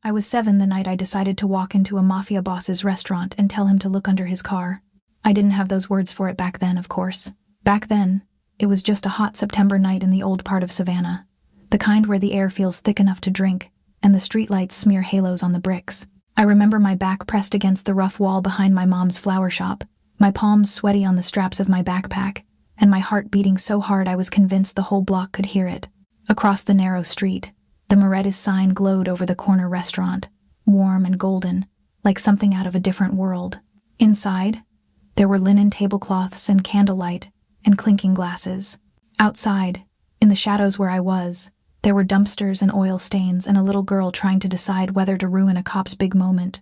I was 7 the night I decided to walk into a Mafia boss's restaurant and tell him to look under his car. I didn't have those words for it back then, of course. Back then, it was just a hot September night in the old part of Savannah. The kind where the air feels thick enough to drink, and the streetlights smear halos on the bricks. I remember my back pressed against the rough wall behind my mom's flower shop, my palms sweaty on the straps of my backpack, and my heart beating so hard I was convinced the whole block could hear it. Across the narrow street, the Moretti's sign glowed over the corner restaurant, warm and golden, like something out of a different world. Inside, there were linen tablecloths and candlelight and clinking glasses. Outside, in the shadows where I was, there were dumpsters and oil stains and a little girl trying to decide whether to ruin a cop's big moment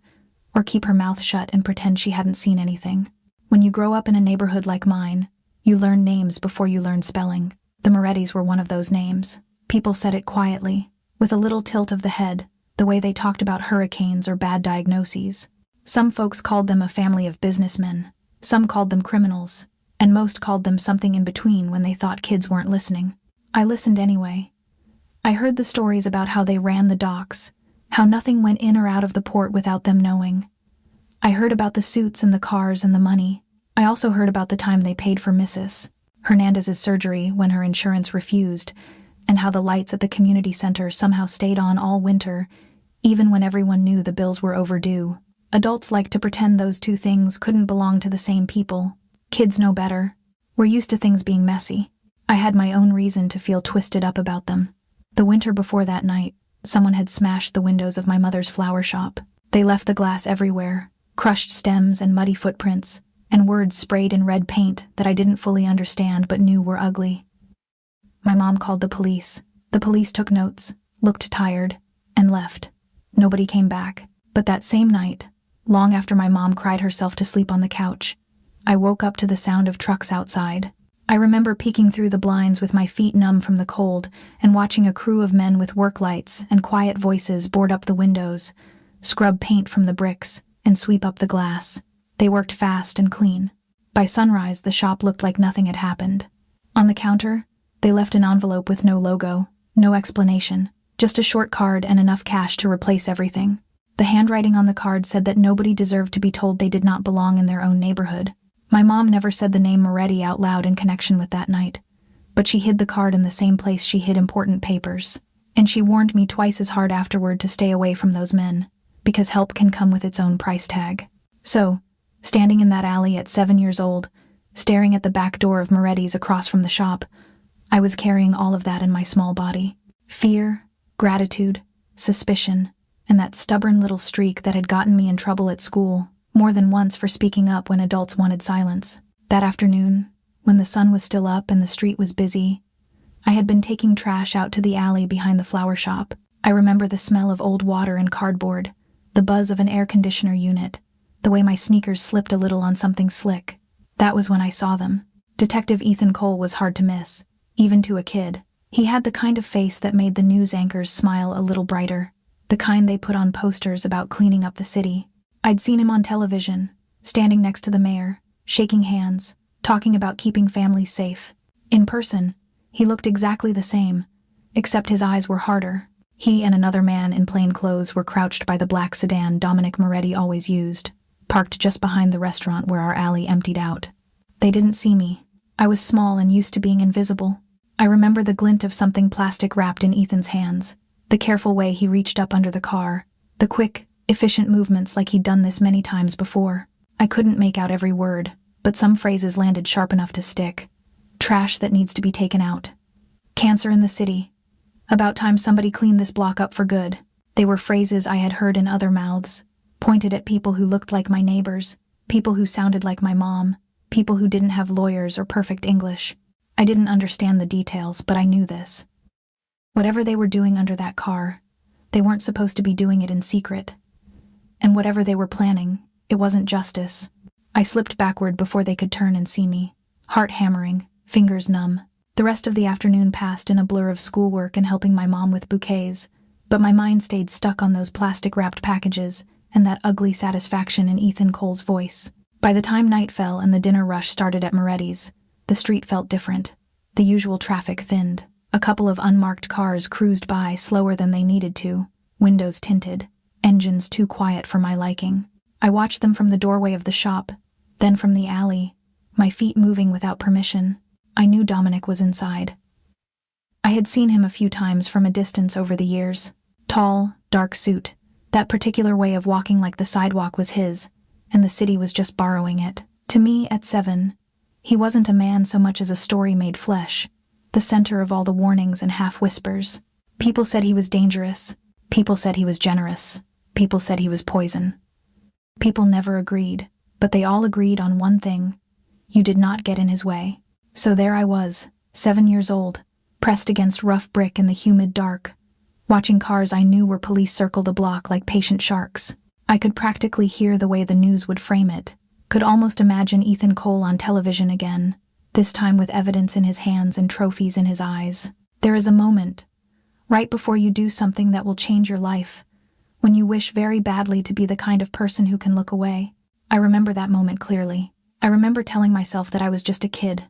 or keep her mouth shut and pretend she hadn't seen anything. When you grow up in a neighborhood like mine, you learn names before you learn spelling. The Morettis were one of those names. People said it quietly, with a little tilt of the head, the way they talked about hurricanes or bad diagnoses. Some folks called them a family of businessmen, some called them criminals, and most called them something in between when they thought kids weren't listening. I listened anyway. I heard the stories about how they ran the docks, how nothing went in or out of the port without them knowing. I heard about the suits and the cars and the money. I also heard about the time they paid for Mrs. Hernandez's surgery when her insurance refused, and how the lights at the community center somehow stayed on all winter, even when everyone knew the bills were overdue. Adults like to pretend those two things couldn't belong to the same people. Kids know better. We're used to things being messy. I had my own reason to feel twisted up about them. The winter before that night, someone had smashed the windows of my mother's flower shop. They left the glass everywhere, crushed stems and muddy footprints, and words sprayed in red paint that I didn't fully understand but knew were ugly. My mom called the police. The police took notes, looked tired, and left. Nobody came back. But that same night, long after my mom cried herself to sleep on the couch, I woke up to the sound of trucks outside. I remember peeking through the blinds with my feet numb from the cold and watching a crew of men with work lights and quiet voices board up the windows, scrub paint from the bricks, and sweep up the glass. They worked fast and clean. By sunrise, the shop looked like nothing had happened. On the counter, they left an envelope with no logo, no explanation, just a short card and enough cash to replace everything. The handwriting on the card said that nobody deserved to be told they did not belong in their own neighborhood. My mom never said the name Moretti out loud in connection with that night, but she hid the card in the same place she hid important papers. And she warned me twice as hard afterward to stay away from those men, because help can come with its own price tag. So, standing in that alley at 7 years old, staring at the back door of Moretti's across from the shop, I was carrying all of that in my small body. Fear, gratitude, suspicion, and that stubborn little streak that had gotten me in trouble at school, more than once for speaking up when adults wanted silence. That afternoon, when the sun was still up and the street was busy, I had been taking trash out to the alley behind the flower shop. I remember the smell of old water and cardboard, the buzz of an air conditioner unit, the way my sneakers slipped a little on something slick. That was when I saw them. Detective Ethan Cole was hard to miss, even to a kid. He had the kind of face that made the news anchors smile a little brighter, the kind they put on posters about cleaning up the city. I'd seen him on television, standing next to the mayor, shaking hands, talking about keeping families safe. In person, he looked exactly the same, except his eyes were harder. He and another man in plain clothes were crouched by the black sedan Dominic Moretti always used, parked just behind the restaurant where our alley emptied out. They didn't see me. I was small and used to being invisible. I remember the glint of something plastic wrapped in Ethan's hands, the careful way he reached up under the car, the quick, efficient movements like he'd done this many times before. I couldn't make out every word, but some phrases landed sharp enough to stick. Trash that needs to be taken out. Cancer in the city. About time somebody cleaned this block up for good. They were phrases I had heard in other mouths, pointed at people who looked like my neighbors, people who sounded like my mom, people who didn't have lawyers or perfect English. I didn't understand the details, but I knew this. Whatever they were doing under that car, they weren't supposed to be doing it in secret. And whatever they were planning, it wasn't justice. I slipped backward before they could turn and see me, heart hammering, fingers numb. The rest of the afternoon passed in a blur of schoolwork and helping my mom with bouquets, but my mind stayed stuck on those plastic-wrapped packages and that ugly satisfaction in Ethan Cole's voice. By the time night fell and the dinner rush started at Moretti's, the street felt different. The usual traffic thinned. A couple of unmarked cars cruised by slower than they needed to, windows tinted, engines too quiet for my liking. I watched them from the doorway of the shop, then from the alley, my feet moving without permission. I knew Dominic was inside. I had seen him a few times from a distance over the years. Tall, dark suit. That particular way of walking like the sidewalk was his, and the city was just borrowing it. To me, at 7, he wasn't a man so much as a story made flesh, the center of all the warnings and half-whispers. People said he was dangerous. People said he was generous. People said he was poison. People never agreed, but they all agreed on one thing. You did not get in his way. So there I was, 7 years old, pressed against rough brick in the humid dark, watching cars I knew were police circle the block like patient sharks. I could practically hear the way the news would frame it, could almost imagine Ethan Cole on television again, this time with evidence in his hands and trophies in his eyes. There is a moment, right before you do something that will change your life, when you wish very badly to be the kind of person who can look away. I remember that moment clearly. I remember telling myself that I was just a kid,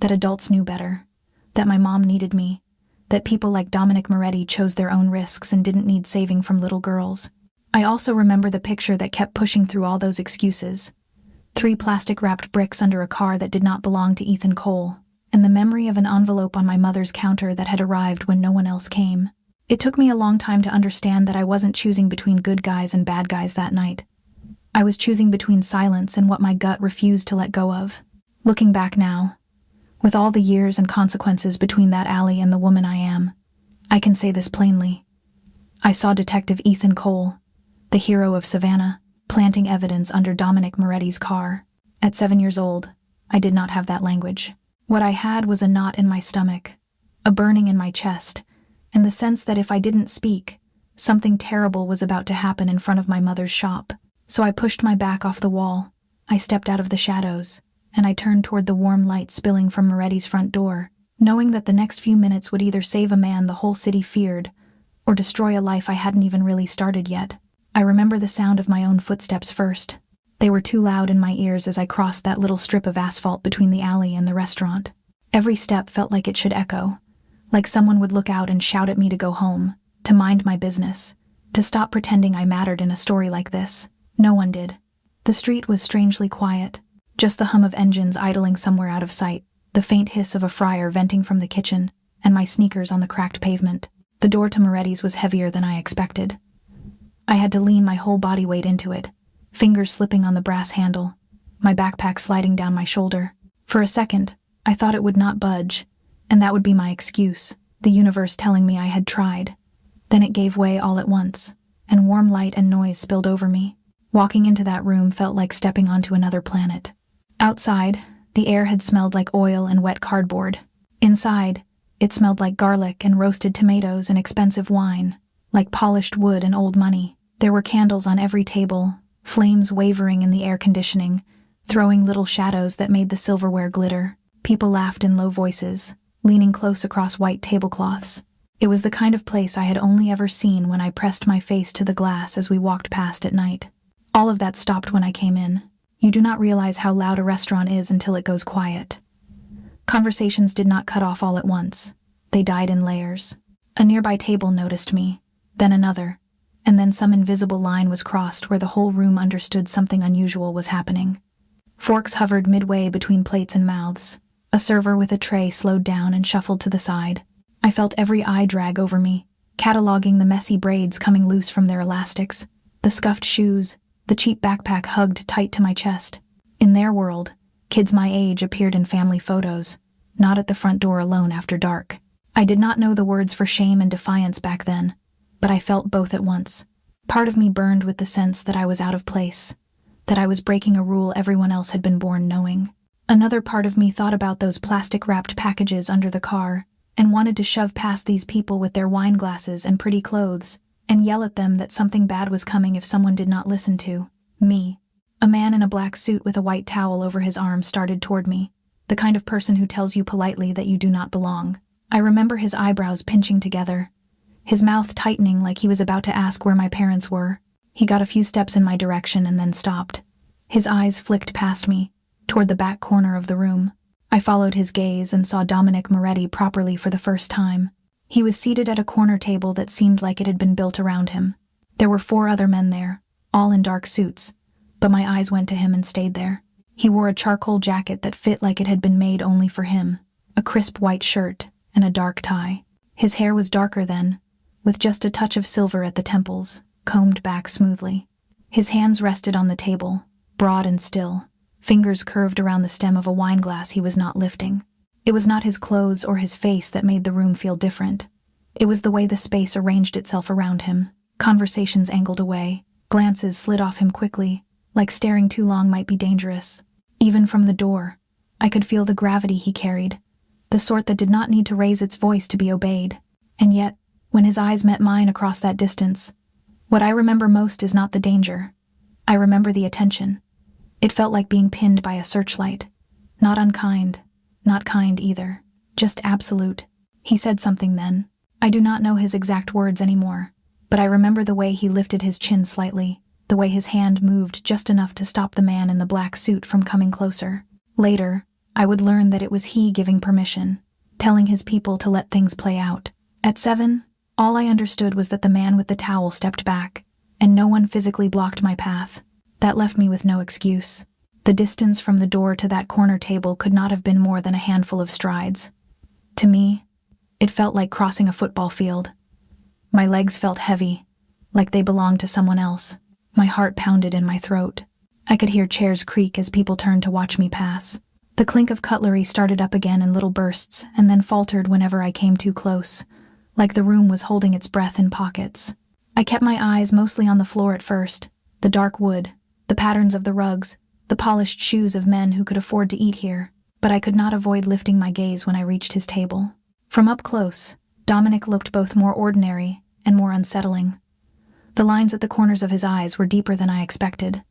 that adults knew better, that my mom needed me, that people like Dominic Moretti chose their own risks and didn't need saving from little girls. I also remember the picture that kept pushing through all those excuses. 3 plastic-wrapped bricks under a car that did not belong to Ethan Cole, and the memory of an envelope on my mother's counter that had arrived when no one else came. It took me a long time to understand that I wasn't choosing between good guys and bad guys that night. I was choosing between silence and what my gut refused to let go of. Looking back now, with all the years and consequences between that alley and the woman I am, I can say this plainly. I saw Detective Ethan Cole, the hero of Savannah, planting evidence under Dominic Moretti's car. At 7 years old, I did not have that language. What I had was a knot in my stomach, a burning in my chest, and the sense that if I didn't speak, something terrible was about to happen in front of my mother's shop. So I pushed my back off the wall, I stepped out of the shadows, and I turned toward the warm light spilling from Moretti's front door, knowing that the next few minutes would either save a man the whole city feared, or destroy a life I hadn't even really started yet. I remember the sound of my own footsteps first. They were too loud in my ears as I crossed that little strip of asphalt between the alley and the restaurant. Every step felt like it should echo, like someone would look out and shout at me to go home, to mind my business, to stop pretending I mattered in a story like this. No one did. The street was strangely quiet, just the hum of engines idling somewhere out of sight, the faint hiss of a fryer venting from the kitchen, and my sneakers on the cracked pavement. The door to Moretti's was heavier than I expected. I had to lean my whole body weight into it, fingers slipping on the brass handle, my backpack sliding down my shoulder. For a second, I thought it would not budge, and that would be my excuse, the universe telling me I had tried. Then it gave way all at once, and warm light and noise spilled over me. Walking into that room felt like stepping onto another planet. Outside, the air had smelled like oil and wet cardboard. Inside, it smelled like garlic and roasted tomatoes and expensive wine, like polished wood and old money. There were candles on every table, flames wavering in the air conditioning, throwing little shadows that made the silverware glitter. People laughed in low voices, leaning close across white tablecloths. It was the kind of place I had only ever seen when I pressed my face to the glass as we walked past at night. All of that stopped when I came in. You do not realize how loud a restaurant is until it goes quiet. Conversations did not cut off all at once. They died in layers. A nearby table noticed me, then another, and then some invisible line was crossed where the whole room understood something unusual was happening. Forks hovered midway between plates and mouths. A server with a tray slowed down and shuffled to the side. I felt every eye drag over me, cataloging the messy braids coming loose from their elastics, the scuffed shoes, the cheap backpack hugged tight to my chest. In their world, kids my age appeared in family photos, not at the front door alone after dark. I did not know the words for shame and defiance back then, but I felt both at once. Part of me burned with the sense that I was out of place, that I was breaking a rule everyone else had been born knowing. Another part of me thought about those plastic-wrapped packages under the car and wanted to shove past these people with their wine glasses and pretty clothes, and yell at them that something bad was coming if someone did not listen to me. A man in a black suit with a white towel over his arm started toward me, the kind of person who tells you politely that you do not belong. I remember his eyebrows pinching together, his mouth tightening like he was about to ask where my parents were. He got a few steps in my direction and then stopped. His eyes flicked past me, toward the back corner of the room. I followed his gaze and saw Dominic Moretti properly for the first time. He was seated at a corner table that seemed like it had been built around him. There were 4 other men there, all in dark suits, but my eyes went to him and stayed there. He wore a charcoal jacket that fit like it had been made only for him, a crisp white shirt, and a dark tie. His hair was darker then, with just a touch of silver at the temples, combed back smoothly. His hands rested on the table, broad and still, fingers curved around the stem of a wine glass he was not lifting. It was not his clothes or his face that made the room feel different. It was the way the space arranged itself around him. Conversations angled away, glances slid off him quickly, like staring too long might be dangerous. Even from the door, I could feel the gravity he carried, the sort that did not need to raise its voice to be obeyed. And yet, when his eyes met mine across that distance, what I remember most is not the danger. I remember the attention. It felt like being pinned by a searchlight. Not unkind, not kind either, just absolute. He said something then. I do not know his exact words anymore, but I remember the way he lifted his chin slightly, the way his hand moved just enough to stop the man in the black suit from coming closer. Later, I would learn that it was he giving permission, telling his people to let things play out. At 7, all I understood was that the man with the towel stepped back, and no one physically blocked my path. That left me with no excuse. The distance from the door to that corner table could not have been more than a handful of strides. To me, it felt like crossing a football field. My legs felt heavy, like they belonged to someone else. My heart pounded in my throat. I could hear chairs creak as people turned to watch me pass. The clink of cutlery started up again in little bursts and then faltered whenever I came too close, like the room was holding its breath in pockets. I kept my eyes mostly on the floor at first, the dark wood, the patterns of the rugs, the polished shoes of men who could afford to eat here, but I could not avoid lifting my gaze when I reached his table. From up close, Dominic looked both more ordinary and more unsettling. The lines at the corners of his eyes were deeper than I expected.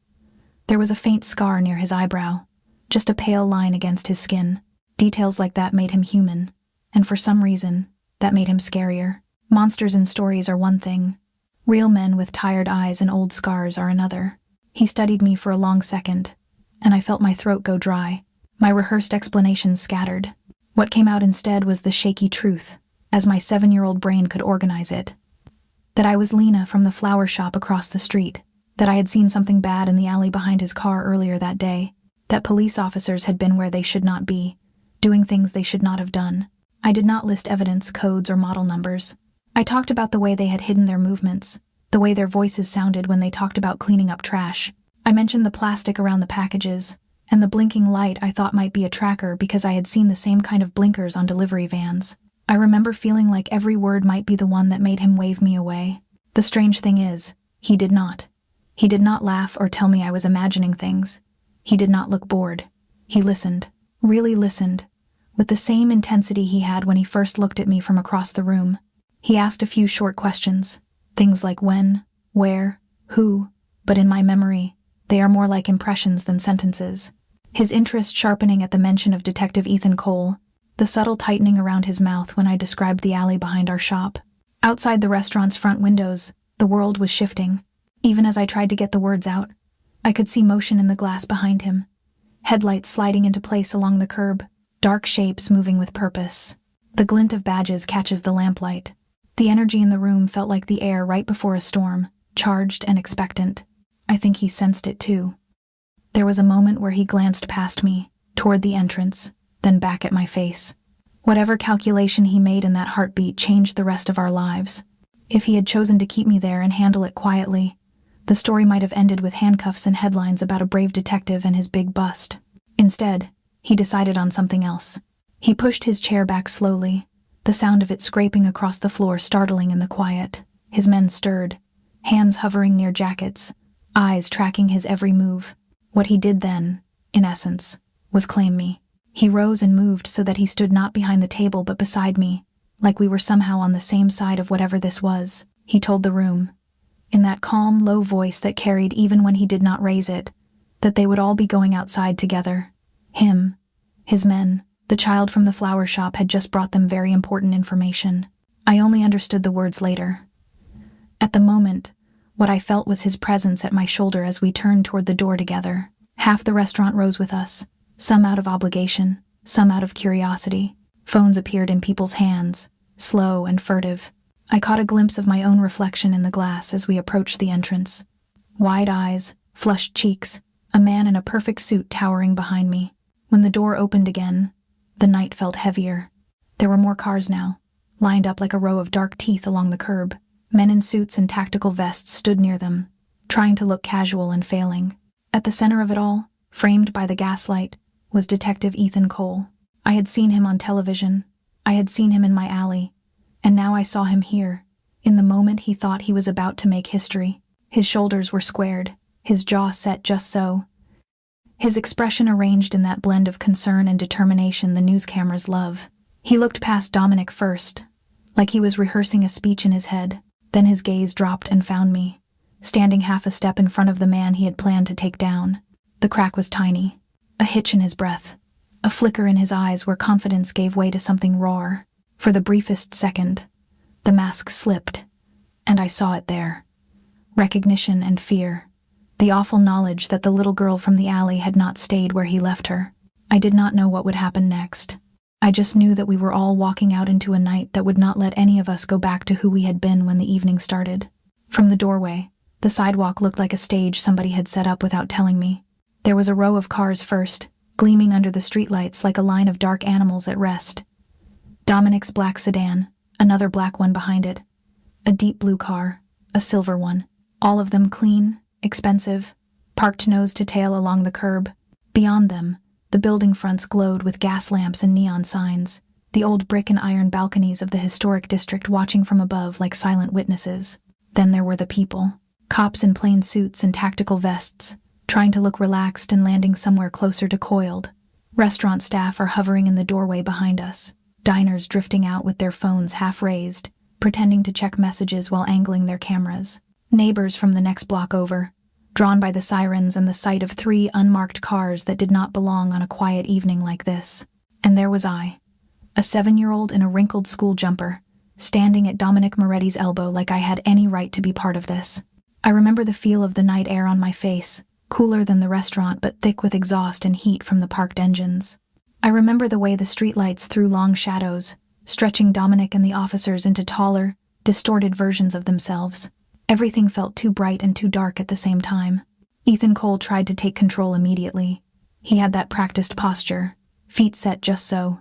There was a faint scar near his eyebrow, just a pale line against his skin. Details like that made him human, and for some reason, that made him scarier. Monsters in stories are one thing. Real men with tired eyes and old scars are another. He studied me for a long second, and I felt my throat go dry. My rehearsed explanations scattered. What came out instead was the shaky truth, as my 7-year-old brain could organize it. That I was Lena from the flower shop across the street, that I had seen something bad in the alley behind his car earlier that day, that police officers had been where they should not be, doing things they should not have done. I did not list evidence, codes, or model numbers. I talked about the way they had hidden their movements, the way their voices sounded when they talked about cleaning up trash. I mentioned the plastic around the packages, and the blinking light I thought might be a tracker because I had seen the same kind of blinkers on delivery vans. I remember feeling like every word might be the one that made him wave me away. The strange thing is, he did not. He did not laugh or tell me I was imagining things. He did not look bored. He listened, really listened, with the same intensity he had when he first looked at me from across the room. He asked a few short questions, things like when, where, who, but in my memory, they are more like impressions than sentences. His interest sharpening at the mention of Detective Ethan Cole, the subtle tightening around his mouth when I described the alley behind our shop. Outside the restaurant's front windows, the world was shifting. Even as I tried to get the words out, I could see motion in the glass behind him. Headlights sliding into place along the curb, dark shapes moving with purpose. The glint of badges catches the lamplight. The energy in the room felt like the air right before a storm, charged and expectant. I think he sensed it too. There was a moment where he glanced past me, toward the entrance, then back at my face. Whatever calculation he made in that heartbeat changed the rest of our lives. If he had chosen to keep me there and handle it quietly, the story might have ended with handcuffs and headlines about a brave detective and his big bust. Instead, he decided on something else. He pushed his chair back slowly, the sound of it scraping across the floor startling in the quiet. His men stirred, hands hovering near jackets, eyes tracking his every move. What he did then, in essence, was claim me. He rose and moved so that he stood not behind the table but beside me, like we were somehow on the same side of whatever this was. He told the room, in that calm, low voice that carried even when he did not raise it, that they would all be going outside together. Him, his men, the child from the flower shop had just brought them very important information. I only understood the words later. At the moment, what I felt was his presence at my shoulder as we turned toward the door together. Half the restaurant rose with us, some out of obligation, some out of curiosity. Phones appeared in people's hands, slow and furtive. I caught a glimpse of my own reflection in the glass as we approached the entrance. Wide eyes, flushed cheeks, a man in a perfect suit towering behind me. When the door opened again, the night felt heavier. There were more cars now, lined up like a row of dark teeth along the curb. Men in suits and tactical vests stood near them, trying to look casual and failing. At the center of it all, framed by the gaslight, was Detective Ethan Cole. I had seen him on television. I had seen him in my alley. And now I saw him here, in the moment he thought he was about to make history. His shoulders were squared, his jaw set just so. His expression arranged in that blend of concern and determination the news cameras love. He looked past Dominic first, like he was rehearsing a speech in his head. Then his gaze dropped and found me, standing half a step in front of the man he had planned to take down. The crack was tiny, a hitch in his breath, a flicker in his eyes where confidence gave way to something raw. For the briefest second, the mask slipped, and I saw it there. Recognition and fear. The awful knowledge that the little girl from the alley had not stayed where he left her. I did not know what would happen next. I just knew that we were all walking out into a night that would not let any of us go back to who we had been when the evening started. From the doorway, the sidewalk looked like a stage somebody had set up without telling me. There was a row of cars first, gleaming under the streetlights like a line of dark animals at rest. Dominic's black sedan, another black one behind it, a deep blue car, a silver one, all of them clean, expensive, parked nose to tail along the curb. Beyond them, the building fronts glowed with gas lamps and neon signs, the old brick and iron balconies of the historic district watching from above like silent witnesses. Then there were the people, cops in plain suits and tactical vests, trying to look relaxed and landing somewhere closer to coiled. Restaurant staff are hovering in the doorway behind us. Diners drifting out with their phones half raised, pretending to check messages while angling their cameras. Neighbors from the next block over, drawn by the sirens and the sight of 3 unmarked cars that did not belong on a quiet evening like this. And there was I, a 7-year-old in a wrinkled school jumper, standing at Dominic Moretti's elbow like I had any right to be part of this. I remember the feel of the night air on my face, cooler than the restaurant but thick with exhaust and heat from the parked engines. I remember the way the streetlights threw long shadows, stretching Dominic and the officers into taller, distorted versions of themselves. Everything felt too bright and too dark at the same time. Ethan Cole tried to take control immediately. He had that practiced posture, feet set just so,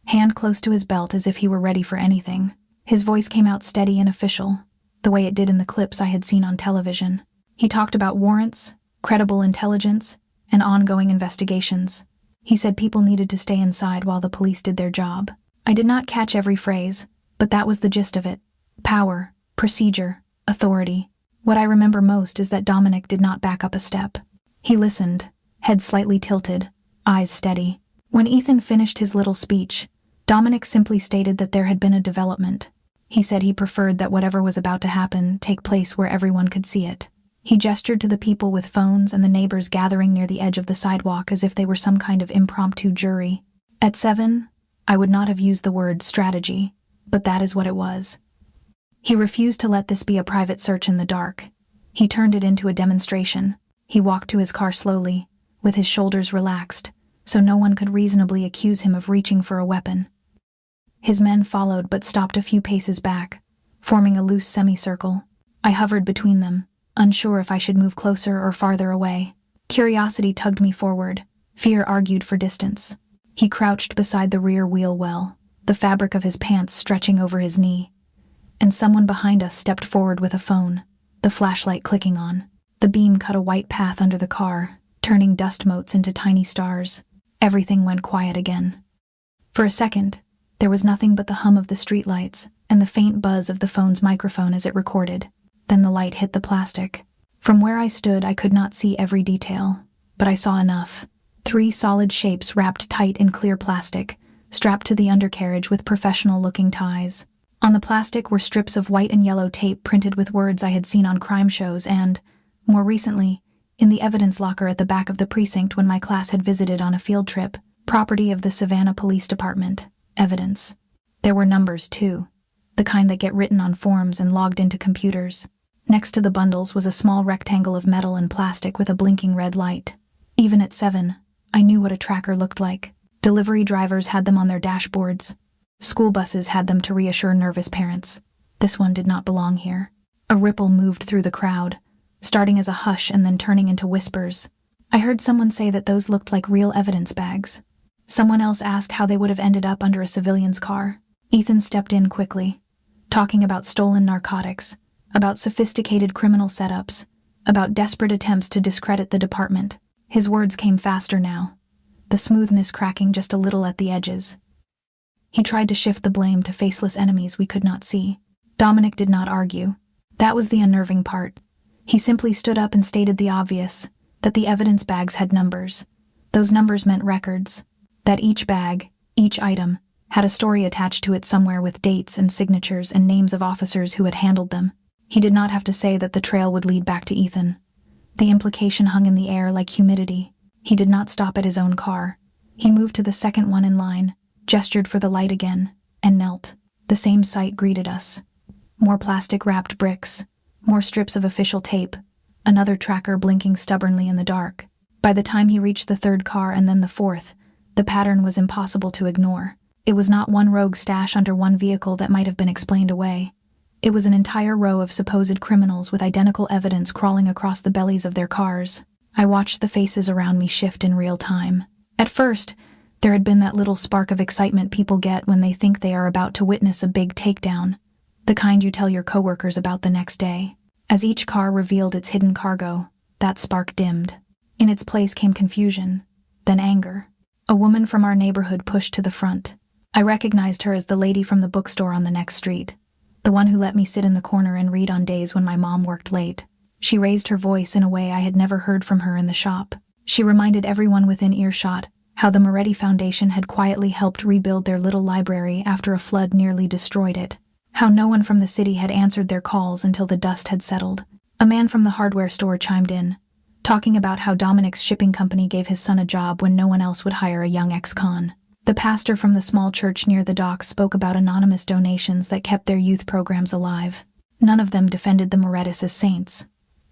hand close to his belt as if he were ready for anything. His voice came out steady and official, the way it did in the clips I had seen on television. He talked about warrants, credible intelligence, and ongoing investigations. He said people needed to stay inside while the police did their job. I did not catch every phrase, but that was the gist of it. Power, procedure, authority. What I remember most is that Dominic did not back up a step. He listened, head slightly tilted, eyes steady. When Ethan finished his little speech, Dominic simply stated that there had been a development. He said he preferred that whatever was about to happen take place where everyone could see it. He gestured to the people with phones and the neighbors gathering near the edge of the sidewalk as if they were some kind of impromptu jury. At 7, I would not have used the word strategy, but that is what it was. He refused to let this be a private search in the dark. He turned it into a demonstration. He walked to his car slowly, with his shoulders relaxed, so no one could reasonably accuse him of reaching for a weapon. His men followed but stopped a few paces back, forming a loose semicircle. I hovered between them, unsure if I should move closer or farther away. Curiosity tugged me forward. Fear argued for distance. He crouched beside the rear wheel well, the fabric of his pants stretching over his knee. And someone behind us stepped forward with a phone, the flashlight clicking on. The beam cut a white path under the car, turning dust motes into tiny stars. Everything went quiet again. For a second, there was nothing but the hum of the streetlights and the faint buzz of the phone's microphone as it recorded. Then the light hit the plastic. From where I stood, I could not see every detail, but I saw enough. 3 solid shapes wrapped tight in clear plastic, strapped to the undercarriage with professional-looking ties. On the plastic were strips of white and yellow tape printed with words I had seen on crime shows and, more recently, in the evidence locker at the back of the precinct when my class had visited on a field trip, property of the Savannah Police Department, evidence. There were numbers, too, the kind that get written on forms and logged into computers. Next to the bundles was a small rectangle of metal and plastic with a blinking red light. Even at 7, I knew what a tracker looked like. Delivery drivers had them on their dashboards. School buses had them to reassure nervous parents. This one did not belong here. A ripple moved through the crowd, starting as a hush and then turning into whispers. I heard someone say that those looked like real evidence bags. Someone else asked how they would have ended up under a civilian's car. Ethan stepped in quickly, talking about stolen narcotics, about sophisticated criminal setups, about desperate attempts to discredit the department. His words came faster now, the smoothness cracking just a little at the edges. He tried to shift the blame to faceless enemies we could not see. Dominic did not argue. That was the unnerving part. He simply stood up and stated the obvious, that the evidence bags had numbers. Those numbers meant records. That each bag, each item, had a story attached to it somewhere with dates and signatures and names of officers who had handled them. He did not have to say that the trail would lead back to Ethan. The implication hung in the air like humidity. He did not stop at his own car. He moved to the second one in line, gestured for the light again, and knelt. The same sight greeted us. More plastic-wrapped bricks, more strips of official tape, another tracker blinking stubbornly in the dark. By the time he reached the third car and then the fourth, the pattern was impossible to ignore. It was not one rogue stash under one vehicle that might have been explained away. It was an entire row of supposed criminals with identical evidence crawling across the bellies of their cars. I watched the faces around me shift in real time. At first, there had been that little spark of excitement people get when they think they are about to witness a big takedown, the kind you tell your coworkers about the next day. As each car revealed its hidden cargo, that spark dimmed. In its place came confusion, then anger. A woman from our neighborhood pushed to the front. I recognized her as the lady from the bookstore on the next street, the one who let me sit in the corner and read on days when my mom worked late. She raised her voice in a way I had never heard from her in the shop. She reminded everyone within earshot how the Moretti Foundation had quietly helped rebuild their little library after a flood nearly destroyed it. How no one from the city had answered their calls until the dust had settled. A man from the hardware store chimed in, talking about how Dominic's shipping company gave his son a job when no one else would hire a young ex-con. The pastor from the small church near the docks spoke about anonymous donations that kept their youth programs alive. None of them defended the Morettis as saints.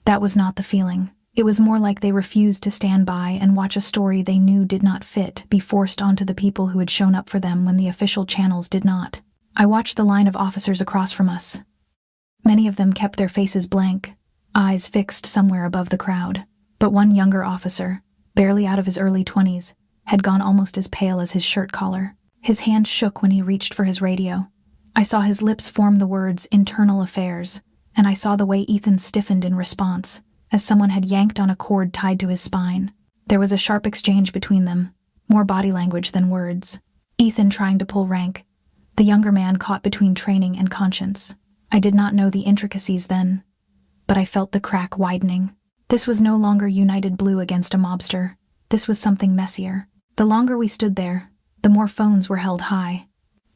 That was not the feeling. It was more like they refused to stand by and watch a story they knew did not fit be forced onto the people who had shown up for them when the official channels did not. I watched the line of officers across from us. Many of them kept their faces blank, eyes fixed somewhere above the crowd. But one younger officer, barely out of his early 20s, had gone almost as pale as his shirt collar. His hand shook when he reached for his radio. I saw his lips form the words "internal affairs," and I saw the way Ethan stiffened in response, as someone had yanked on a cord tied to his spine. There was a sharp exchange between them, more body language than words. Ethan trying to pull rank, the younger man caught between training and conscience. I did not know the intricacies then, but I felt the crack widening. This was no longer United Blue against a mobster. This was something messier. The longer we stood there, the more phones were held high.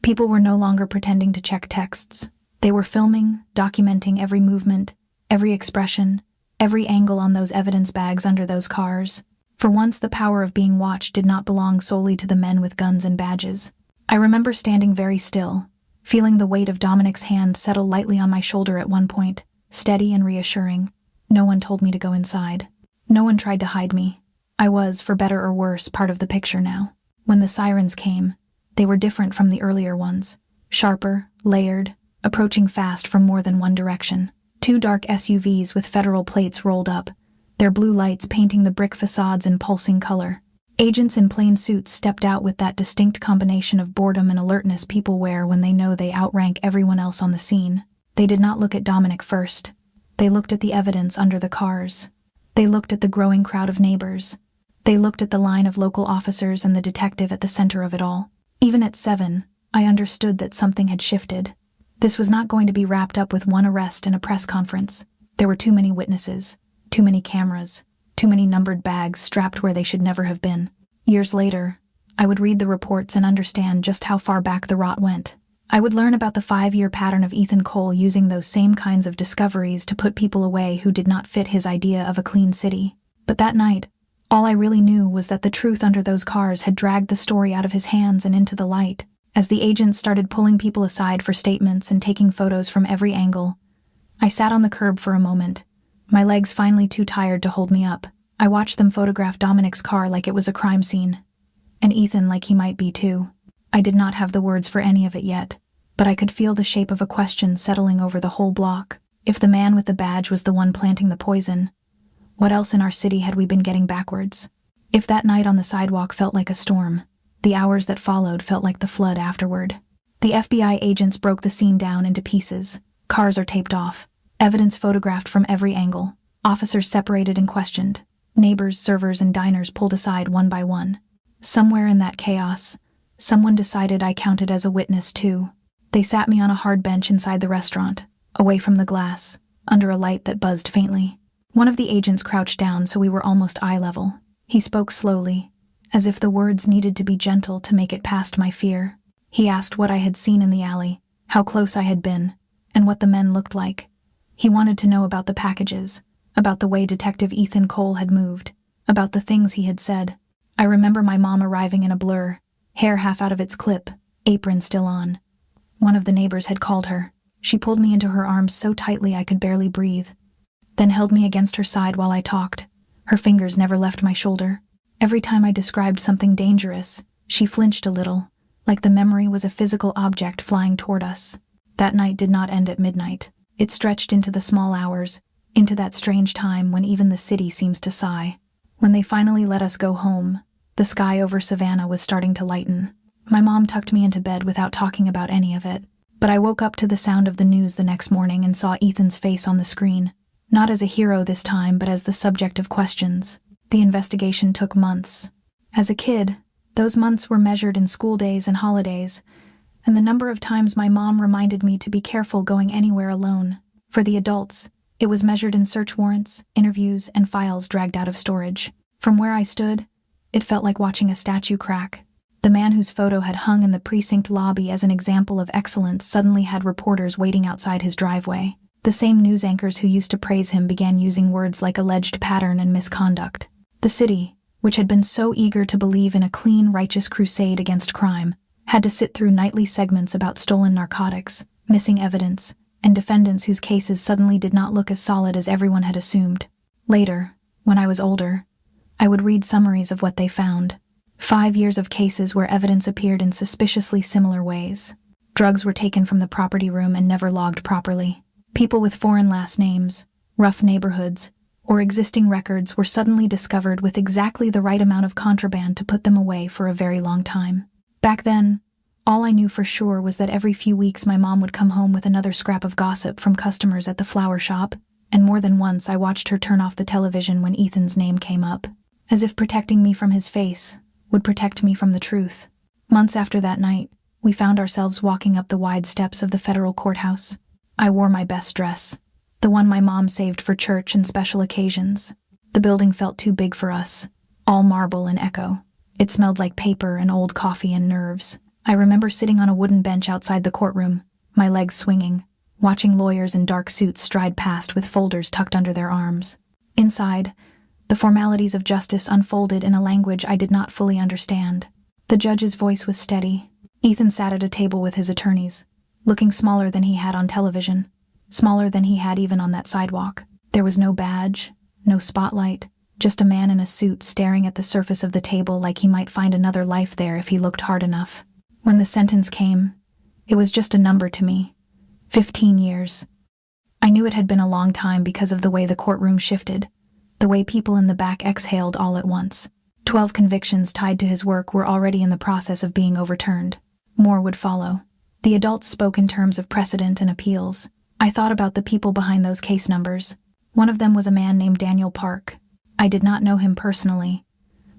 People were no longer pretending to check texts. They were filming, documenting every movement, every expression, every angle on those evidence bags under those cars. For once, the power of being watched did not belong solely to the men with guns and badges. I remember standing very still, feeling the weight of Dominic's hand settle lightly on my shoulder at one point, steady and reassuring. No one told me to go inside. No one tried to hide me. I was, for better or worse, part of the picture now. When the sirens came, they were different from the earlier ones. Sharper, layered, approaching fast from more than one direction. 2 dark SUVs with federal plates rolled up, their blue lights painting the brick facades in pulsing color. Agents in plain suits stepped out with that distinct combination of boredom and alertness people wear when they know they outrank everyone else on the scene. They did not look at Dominic first. They looked at the evidence under the cars. They looked at the growing crowd of neighbors. They looked at the line of local officers and the detective at the center of it all. Even at 7, I understood that something had shifted. This was not going to be wrapped up with one arrest and a press conference. There were too many witnesses, too many cameras, too many numbered bags strapped where they should never have been. Years later, I would read the reports and understand just how far back the rot went. I would learn about the 5-year pattern of Ethan Cole using those same kinds of discoveries to put people away who did not fit his idea of a clean city. But that night, all I really knew was that the truth under those cars had dragged the story out of his hands and into the light. As the agents started pulling people aside for statements and taking photos from every angle, I sat on the curb for a moment, my legs finally too tired to hold me up. I watched them photograph Dominic's car like it was a crime scene, and Ethan like he might be too. I did not have the words for any of it yet, but I could feel the shape of a question settling over the whole block. If the man with the badge was the one planting the poison, what else in our city had we been getting backwards? If that night on the sidewalk felt like a storm, the hours that followed felt like the flood afterward. The FBI agents broke the scene down into pieces. Cars are taped off. Evidence photographed from every angle. Officers separated and questioned. Neighbors, servers, and diners pulled aside one by one. Somewhere in that chaos, someone decided I counted as a witness too. They sat me on a hard bench inside the restaurant, away from the glass, under a light that buzzed faintly. One of the agents crouched down so we were almost eye level. He spoke slowly, as if the words needed to be gentle to make it past my fear. He asked what I had seen in the alley, how close I had been, and what the men looked like. He wanted to know about the packages, about the way Detective Ethan Cole had moved, about the things he had said. I remember my mom arriving in a blur, hair half out of its clip, apron still on. One of the neighbors had called her. She pulled me into her arms so tightly I could barely breathe, then held me against her side while I talked. Her fingers never left my shoulder. Every time I described something dangerous, she flinched a little, like the memory was a physical object flying toward us. That night did not end at midnight. It stretched into the small hours, into that strange time when even the city seems to sigh. When they finally let us go home, the sky over Savannah was starting to lighten. My mom tucked me into bed without talking about any of it, but I woke up to the sound of the news the next morning and saw Ethan's face on the screen. Not as a hero this time, but as the subject of questions. The investigation took months. As a kid, those months were measured in school days and holidays, and the number of times my mom reminded me to be careful going anywhere alone. For the adults, it was measured in search warrants, interviews, and files dragged out of storage. From where I stood, it felt like watching a statue crack. The man whose photo had hung in the precinct lobby as an example of excellence suddenly had reporters waiting outside his driveway. The same news anchors who used to praise him began using words like alleged pattern and misconduct. The city, which had been so eager to believe in a clean, righteous crusade against crime, had to sit through nightly segments about stolen narcotics, missing evidence, and defendants whose cases suddenly did not look as solid as everyone had assumed. Later, when I was older, I would read summaries of what they found. 5 years of cases where evidence appeared in suspiciously similar ways. Drugs were taken from the property room and never logged properly. People with foreign last names, rough neighborhoods, or existing records were suddenly discovered with exactly the right amount of contraband to put them away for a very long time. Back then, all I knew for sure was that every few weeks my mom would come home with another scrap of gossip from customers at the flower shop, and more than once I watched her turn off the television when Ethan's name came up, as if protecting me from his face would protect me from the truth. Months after that night, we found ourselves walking up the wide steps of the federal courthouse. I wore my best dress, the one my mom saved for church and special occasions. The building felt too big for us, all marble and echo. It smelled like paper and old coffee and nerves. I remember sitting on a wooden bench outside the courtroom, my legs swinging, watching lawyers in dark suits stride past with folders tucked under their arms. Inside, the formalities of justice unfolded in a language I did not fully understand. The judge's voice was steady. Ethan sat at a table with his attorneys, looking smaller than he had on television, smaller than he had even on that sidewalk. There was no badge, no spotlight, just a man in a suit staring at the surface of the table like he might find another life there if he looked hard enough. When the sentence came, it was just a number to me. 15 years. I knew it had been a long time because of the way the courtroom shifted, the way people in the back exhaled all at once. 12 convictions tied to his work were already in the process of being overturned. More would follow. The adults spoke in terms of precedent and appeals. I thought about the people behind those case numbers. One of them was a man named Daniel Park. I did not know him personally,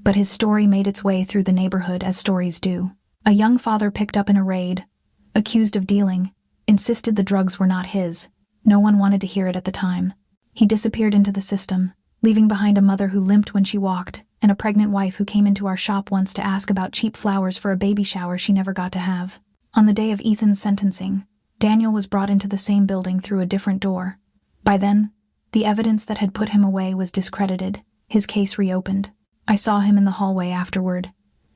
but his story made its way through the neighborhood as stories do. A young father picked up in a raid, accused of dealing, insisted the drugs were not his. No one wanted to hear it at the time. He disappeared into the system, leaving behind a mother who limped when she walked, and a pregnant wife who came into our shop once to ask about cheap flowers for a baby shower she never got to have. On the day of Ethan's sentencing, Daniel was brought into the same building through a different door. By then, the evidence that had put him away was discredited, his case reopened. I saw him in the hallway afterward,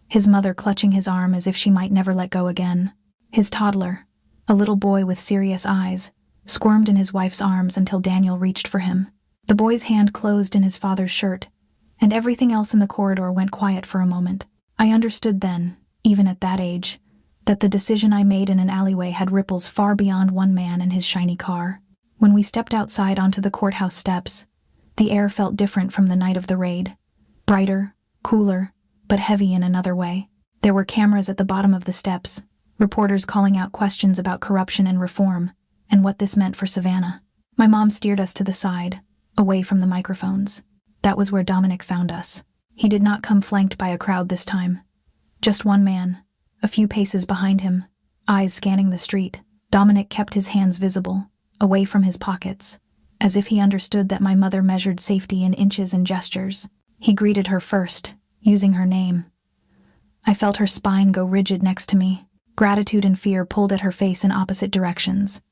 his mother clutching his arm as if she might never let go again. His toddler, a little boy with serious eyes, squirmed in his wife's arms until Daniel reached for him. The boy's hand closed in his father's shirt, and everything else in the corridor went quiet for a moment. I understood then, even at that age, that the decision I made in an alleyway had ripples far beyond one man and his shiny car. When we stepped outside onto the courthouse steps, the air felt different from the night of the raid. Brighter, cooler, but heavy in another way. There were cameras at the bottom of the steps, reporters calling out questions about corruption and reform, and what this meant for Savannah. My mom steered us to the side, away from the microphones. That was where Dominic found us. He did not come flanked by a crowd this time. Just one man, a few paces behind him, eyes scanning the street. Dominic kept his hands visible, away from his pockets, as if he understood that my mother measured safety in inches and gestures. He greeted her first, using her name. I felt her spine go rigid next to me. Gratitude and fear pulled at her face in opposite directions.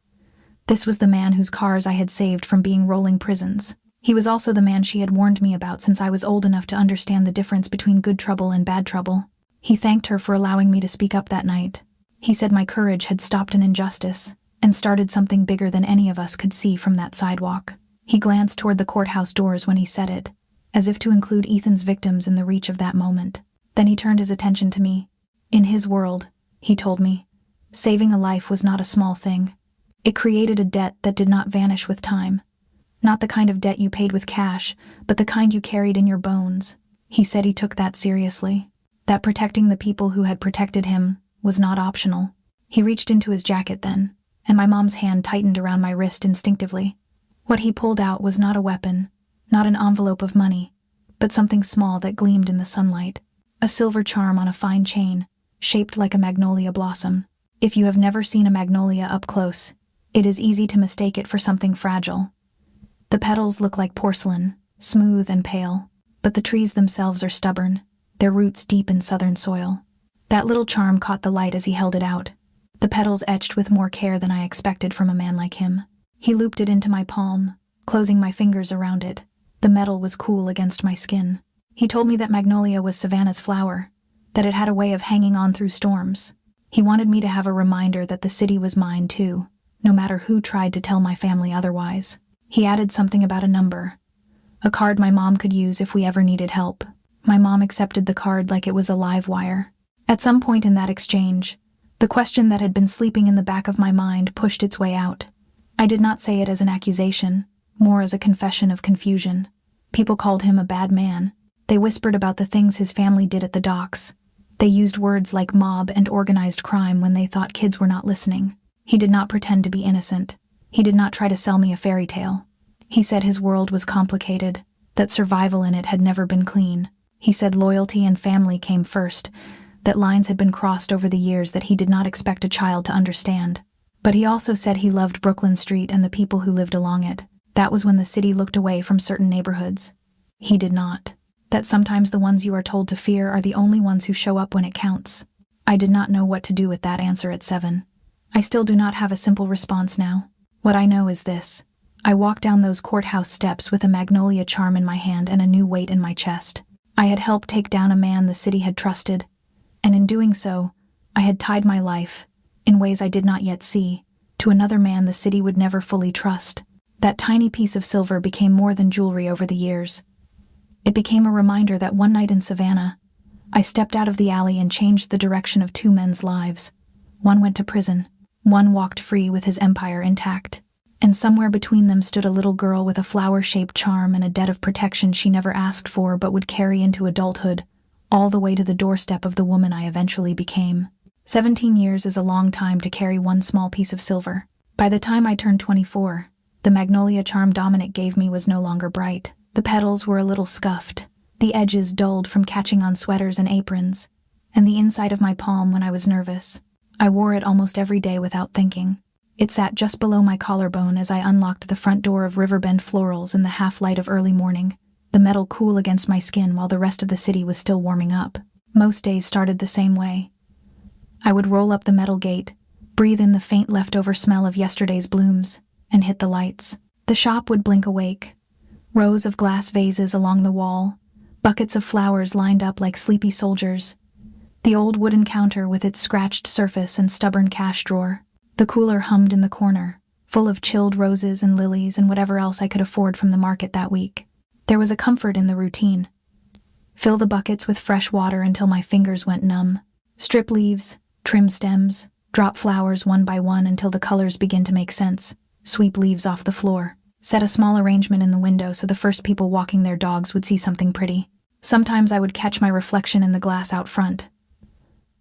This was the man whose cars I had saved from being rolling prisons. He was also the man she had warned me about since I was old enough to understand the difference between good trouble and bad trouble. He thanked her for allowing me to speak up that night. He said my courage had stopped an injustice and started something bigger than any of us could see from that sidewalk. He glanced toward the courthouse doors when he said it, as if to include Ethan's victims in the reach of that moment. Then he turned his attention to me. In his world, he told me, saving a life was not a small thing. It created a debt that did not vanish with time. Not the kind of debt you paid with cash, but the kind you carried in your bones. He said he took that seriously. That protecting the people who had protected him was not optional. He reached into his jacket then, and my mom's hand tightened around my wrist instinctively. What he pulled out was not a weapon, not an envelope of money, but something small that gleamed in the sunlight. A silver charm on a fine chain, shaped like a magnolia blossom. If you have never seen a magnolia up close, it is easy to mistake it for something fragile. The petals look like porcelain, smooth and pale, but the trees themselves are stubborn, their roots deep in southern soil. That little charm caught the light as he held it out, the petals etched with more care than I expected from a man like him. He looped it into my palm, closing my fingers around it. The metal was cool against my skin. He told me that magnolia was Savannah's flower, that it had a way of hanging on through storms. He wanted me to have a reminder that the city was mine too, no matter who tried to tell my family otherwise. He added something about a number, a card my mom could use if we ever needed help. My mom accepted the card like it was a live wire. At some point in that exchange, the question that had been sleeping in the back of my mind pushed its way out. I did not say it as an accusation, more as a confession of confusion. People called him a bad man. They whispered about the things his family did at the docks. They used words like mob and organized crime when they thought kids were not listening. He did not pretend to be innocent. He did not try to sell me a fairy tale. He said his world was complicated, that survival in it had never been clean. He said loyalty and family came first, that lines had been crossed over the years that he did not expect a child to understand. But he also said he loved Brooklyn Street and the people who lived along it. That was when the city looked away from certain neighborhoods. He did not. That sometimes the ones you are told to fear are the only ones who show up when it counts. I did not know what to do with that answer at 7. I still do not have a simple response now. What I know is this. I walked down those courthouse steps with a magnolia charm in my hand and a new weight in my chest. I had helped take down a man the city had trusted, and in doing so, I had tied my life, in ways I did not yet see, to another man the city would never fully trust. That tiny piece of silver became more than jewelry over the years. It became a reminder that one night in Savannah, I stepped out of the alley and changed the direction of 2 men's lives. One went to prison. One walked free with his empire intact. And somewhere between them stood a little girl with a flower-shaped charm and a debt of protection she never asked for but would carry into adulthood, all the way to the doorstep of the woman I eventually became. 17 years is a long time to carry one small piece of silver. By the time I turned 24, the magnolia charm Dominic gave me was no longer bright. The petals were a little scuffed, the edges dulled from catching on sweaters and aprons, and the inside of my palm when I was nervous. I wore it almost every day without thinking. It sat just below my collarbone as I unlocked the front door of Riverbend Florals in the half-light of early morning, the metal cool against my skin while the rest of the city was still warming up. Most days started the same way. I would roll up the metal gate, breathe in the faint leftover smell of yesterday's blooms, and hit the lights. The shop would blink awake. Rows of glass vases along the wall, buckets of flowers lined up like sleepy soldiers. The old wooden counter with its scratched surface and stubborn cash drawer. The cooler hummed in the corner, full of chilled roses and lilies and whatever else I could afford from the market that week. There was a comfort in the routine. Fill the buckets with fresh water until my fingers went numb. Strip leaves, Trim stems, drop flowers one by one until the colors begin to make sense, sweep leaves off the floor, set a small arrangement in the window so the first people walking their dogs would see something pretty. Sometimes I would catch my reflection in the glass out front.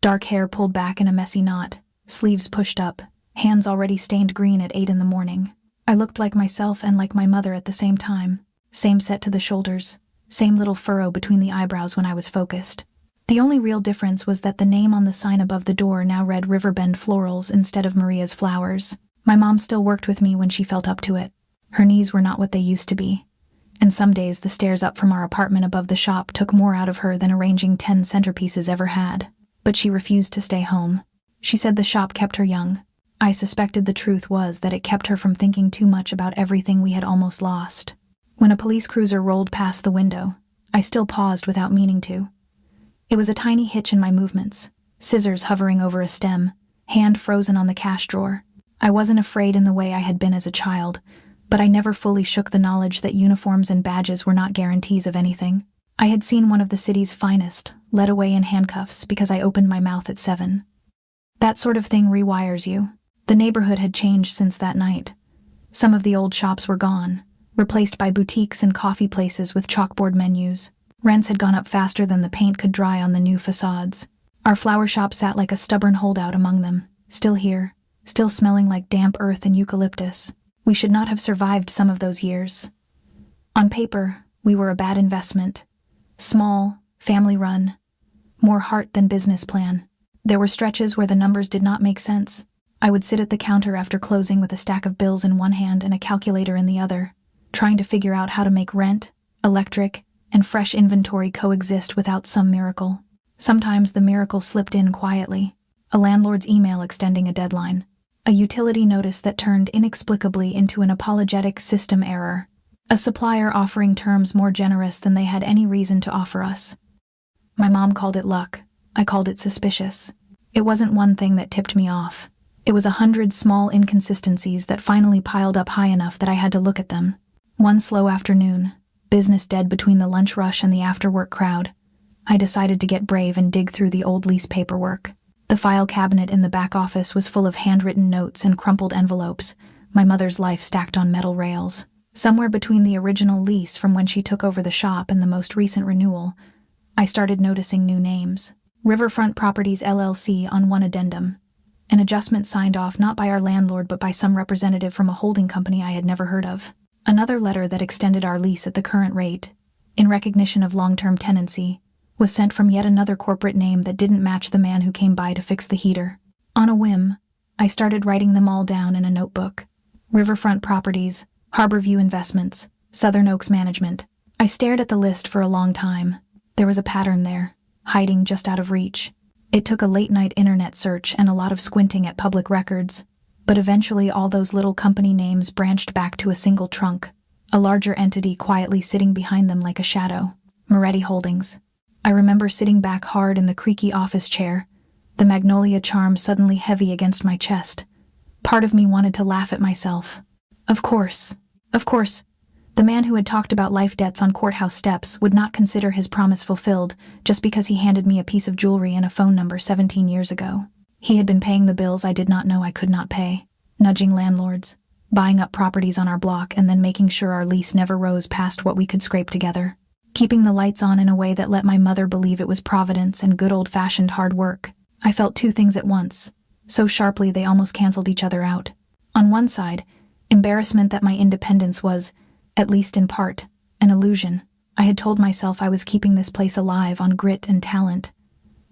Dark hair pulled back in a messy knot, sleeves pushed up, hands already stained green at 8 in the morning. I looked like myself and like my mother at the same time. Same set to the shoulders, same little furrow between the eyebrows when I was focused. The only real difference was that the name on the sign above the door now read Riverbend Florals instead of Maria's Flowers. My mom still worked with me when she felt up to it. Her knees were not what they used to be, and some days the stairs up from our apartment above the shop took more out of her than arranging 10 centerpieces ever had. But she refused to stay home. She said the shop kept her young. I suspected the truth was that it kept her from thinking too much about everything we had almost lost. When a police cruiser rolled past the window, I still paused without meaning to. It was a tiny hitch in my movements, scissors hovering over a stem, hand frozen on the cash drawer. I wasn't afraid in the way I had been as a child, but I never fully shook the knowledge that uniforms and badges were not guarantees of anything. I had seen one of the city's finest led away in handcuffs because I opened my mouth at 7. That sort of thing rewires you. The neighborhood had changed since that night. Some of the old shops were gone, replaced by boutiques and coffee places with chalkboard menus. Rents had gone up faster than the paint could dry on the new facades. Our flower shop sat like a stubborn holdout among them, still here, still smelling like damp earth and eucalyptus. We should not have survived some of those years. On paper, we were a bad investment. Small, family-run, more heart than business plan. There were stretches where the numbers did not make sense. I would sit at the counter after closing with a stack of bills in one hand and a calculator in the other, trying to figure out how to make rent, electric, and fresh inventory coexist without some miracle. Sometimes the miracle slipped in quietly. A landlord's email extending a deadline. A utility notice that turned inexplicably into an apologetic system error. A supplier offering terms more generous than they had any reason to offer us. My mom called it luck. I called it suspicious. It wasn't one thing that tipped me off. It was 100 small inconsistencies that finally piled up high enough that I had to look at them. One slow afternoon, business dead between the lunch rush and the after-work crowd, I decided to get brave and dig through the old lease paperwork. The file cabinet in the back office was full of handwritten notes and crumpled envelopes, my mother's life stacked on metal rails. Somewhere between the original lease from when she took over the shop and the most recent renewal, I started noticing new names. Riverfront Properties LLC on one addendum. An adjustment signed off not by our landlord but by some representative from a holding company I had never heard of. Another letter that extended our lease at the current rate, in recognition of long-term tenancy, was sent from yet another corporate name that didn't match the man who came by to fix the heater. On a whim, I started writing them all down in a notebook. Riverfront Properties, Harborview Investments, Southern Oaks Management. I stared at the list for a long time. There was a pattern there, hiding just out of reach. It took a late-night internet search and a lot of squinting at public records, but eventually all those little company names branched back to a single trunk, a larger entity quietly sitting behind them like a shadow. Moretti Holdings. I remember sitting back hard in the creaky office chair, the magnolia charm suddenly heavy against my chest. Part of me wanted to laugh at myself. Of course, the man who had talked about life debts on courthouse steps would not consider his promise fulfilled just because he handed me a piece of jewelry and a phone number 17 years ago. He had been paying the bills I did not know I could not pay, nudging landlords, buying up properties on our block and then making sure our lease never rose past what we could scrape together, keeping the lights on in a way that let my mother believe it was providence and good old-fashioned hard work. I felt two things at once, so sharply they almost canceled each other out. On one side, embarrassment that my independence was, at least in part, an illusion. I had told myself I was keeping this place alive on grit and talent,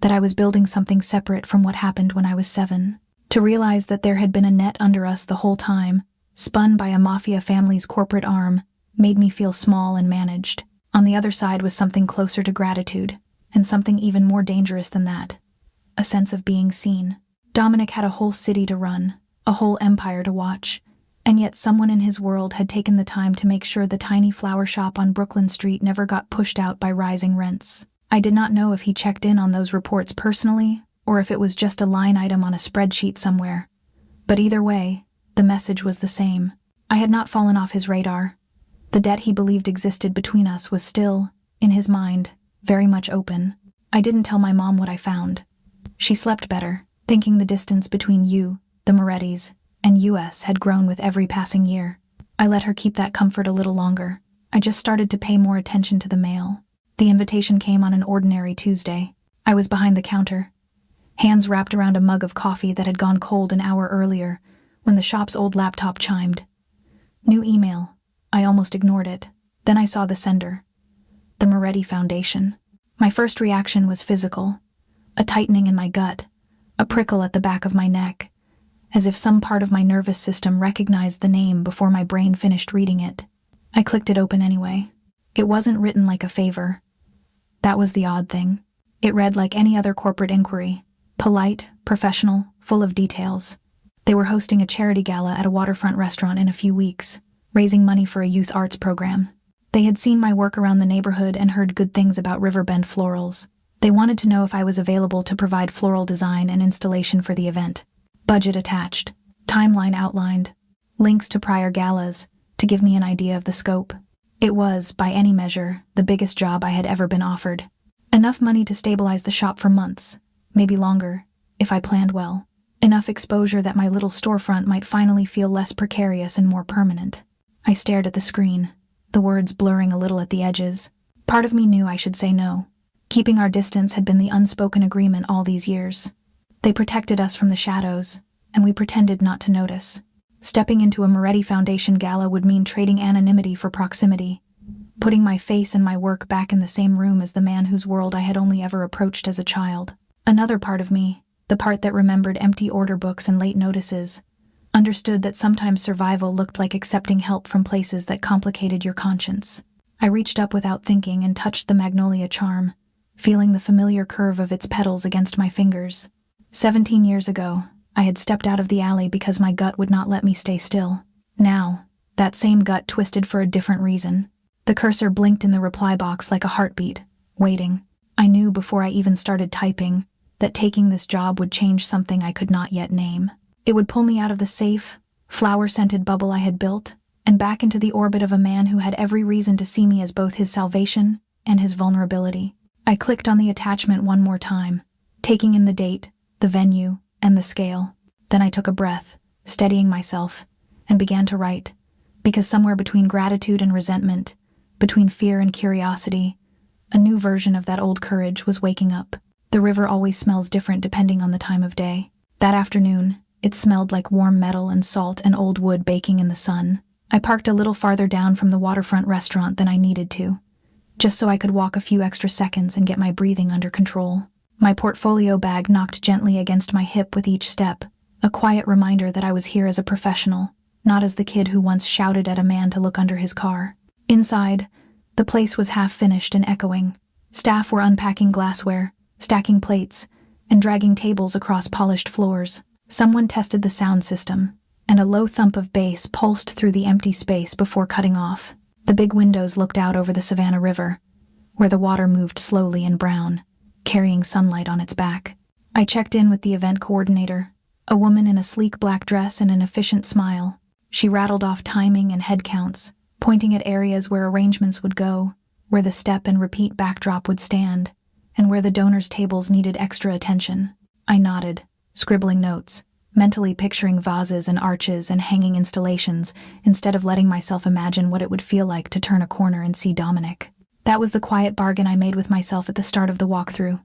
that I was building something separate from what happened when I was 7. To realize that there had been a net under us the whole time, spun by a Mafia family's corporate arm, made me feel small and managed. On the other side was something closer to gratitude, and something even more dangerous than that. A sense of being seen. Dominic had a whole city to run, a whole empire to watch, and yet someone in his world had taken the time to make sure the tiny flower shop on Brooklyn Street never got pushed out by rising rents. I did not know if he checked in on those reports personally, or if it was just a line item on a spreadsheet somewhere. But either way, the message was the same. I had not fallen off his radar. The debt he believed existed between us was still, in his mind, very much open. I didn't tell my mom what I found. She slept better, thinking the distance between you, the Morettis, and US had grown with every passing year. I let her keep that comfort a little longer. I just started to pay more attention to the mail. The invitation came on an ordinary Tuesday. I was behind the counter, hands wrapped around a mug of coffee that had gone cold an hour earlier when the shop's old laptop chimed. New email. I almost ignored it. Then I saw the sender. The Moretti Foundation. My first reaction was physical. A tightening in my gut, a prickle at the back of my neck, as if some part of my nervous system recognized the name before my brain finished reading it. I clicked it open anyway. It wasn't written like a favor. That was the odd thing. It read like any other corporate inquiry. Polite, professional, full of details. They were hosting a charity gala at a waterfront restaurant in a few weeks, raising money for a youth arts program. They had seen my work around the neighborhood and heard good things about Riverbend Florals. They wanted to know if I was available to provide floral design and installation for the event. Budget attached. Timeline outlined. Links to prior galas to give me an idea of the scope. It was, by any measure, the biggest job I had ever been offered. Enough money to stabilize the shop for months, maybe longer, if I planned well. Enough exposure that my little storefront might finally feel less precarious and more permanent. I stared at the screen, the words blurring a little at the edges. Part of me knew I should say no. Keeping our distance had been the unspoken agreement all these years. They protected us from the shadows, and we pretended not to notice. Stepping into a Moretti Foundation gala would mean trading anonymity for proximity, putting my face and my work back in the same room as the man whose world I had only ever approached as a child. Another part of me, the part that remembered empty order books and late notices, understood that sometimes survival looked like accepting help from places that complicated your conscience. I reached up without thinking and touched the magnolia charm, feeling the familiar curve of its petals against my fingers. 17 years ago, I had stepped out of the alley because my gut would not let me stay still. Now, that same gut twisted for a different reason. The cursor blinked in the reply box like a heartbeat, waiting. I knew before I even started typing that taking this job would change something I could not yet name. It would pull me out of the safe, flower-scented bubble I had built, and back into the orbit of a man who had every reason to see me as both his salvation and his vulnerability. I clicked on the attachment one more time, taking in the date, the venue, and the scale. Then I took a breath, steadying myself, and began to write, because somewhere between gratitude and resentment, between fear and curiosity, a new version of that old courage was waking up. The river always smells different depending on the time of day. That afternoon, it smelled like warm metal and salt and old wood baking in the sun. I parked a little farther down from the waterfront restaurant than I needed to, just so I could walk a few extra seconds and get my breathing under control. My portfolio bag knocked gently against my hip with each step, a quiet reminder that I was here as a professional, not as the kid who once shouted at a man to look under his car. Inside, the place was half finished and echoing. Staff were unpacking glassware, stacking plates, and dragging tables across polished floors. Someone tested the sound system, and a low thump of bass pulsed through the empty space before cutting off. The big windows looked out over the Savannah River, where the water moved slowly and brown, carrying sunlight on its back. I checked in with the event coordinator, a woman in a sleek black dress and an efficient smile. She rattled off timing and head counts, pointing at areas where arrangements would go, where the step and repeat backdrop would stand, and where the donors' tables needed extra attention. I nodded, scribbling notes, mentally picturing vases and arches and hanging installations instead of letting myself imagine what it would feel like to turn a corner and see Dominic. That was the quiet bargain I made with myself at the start of the walkthrough.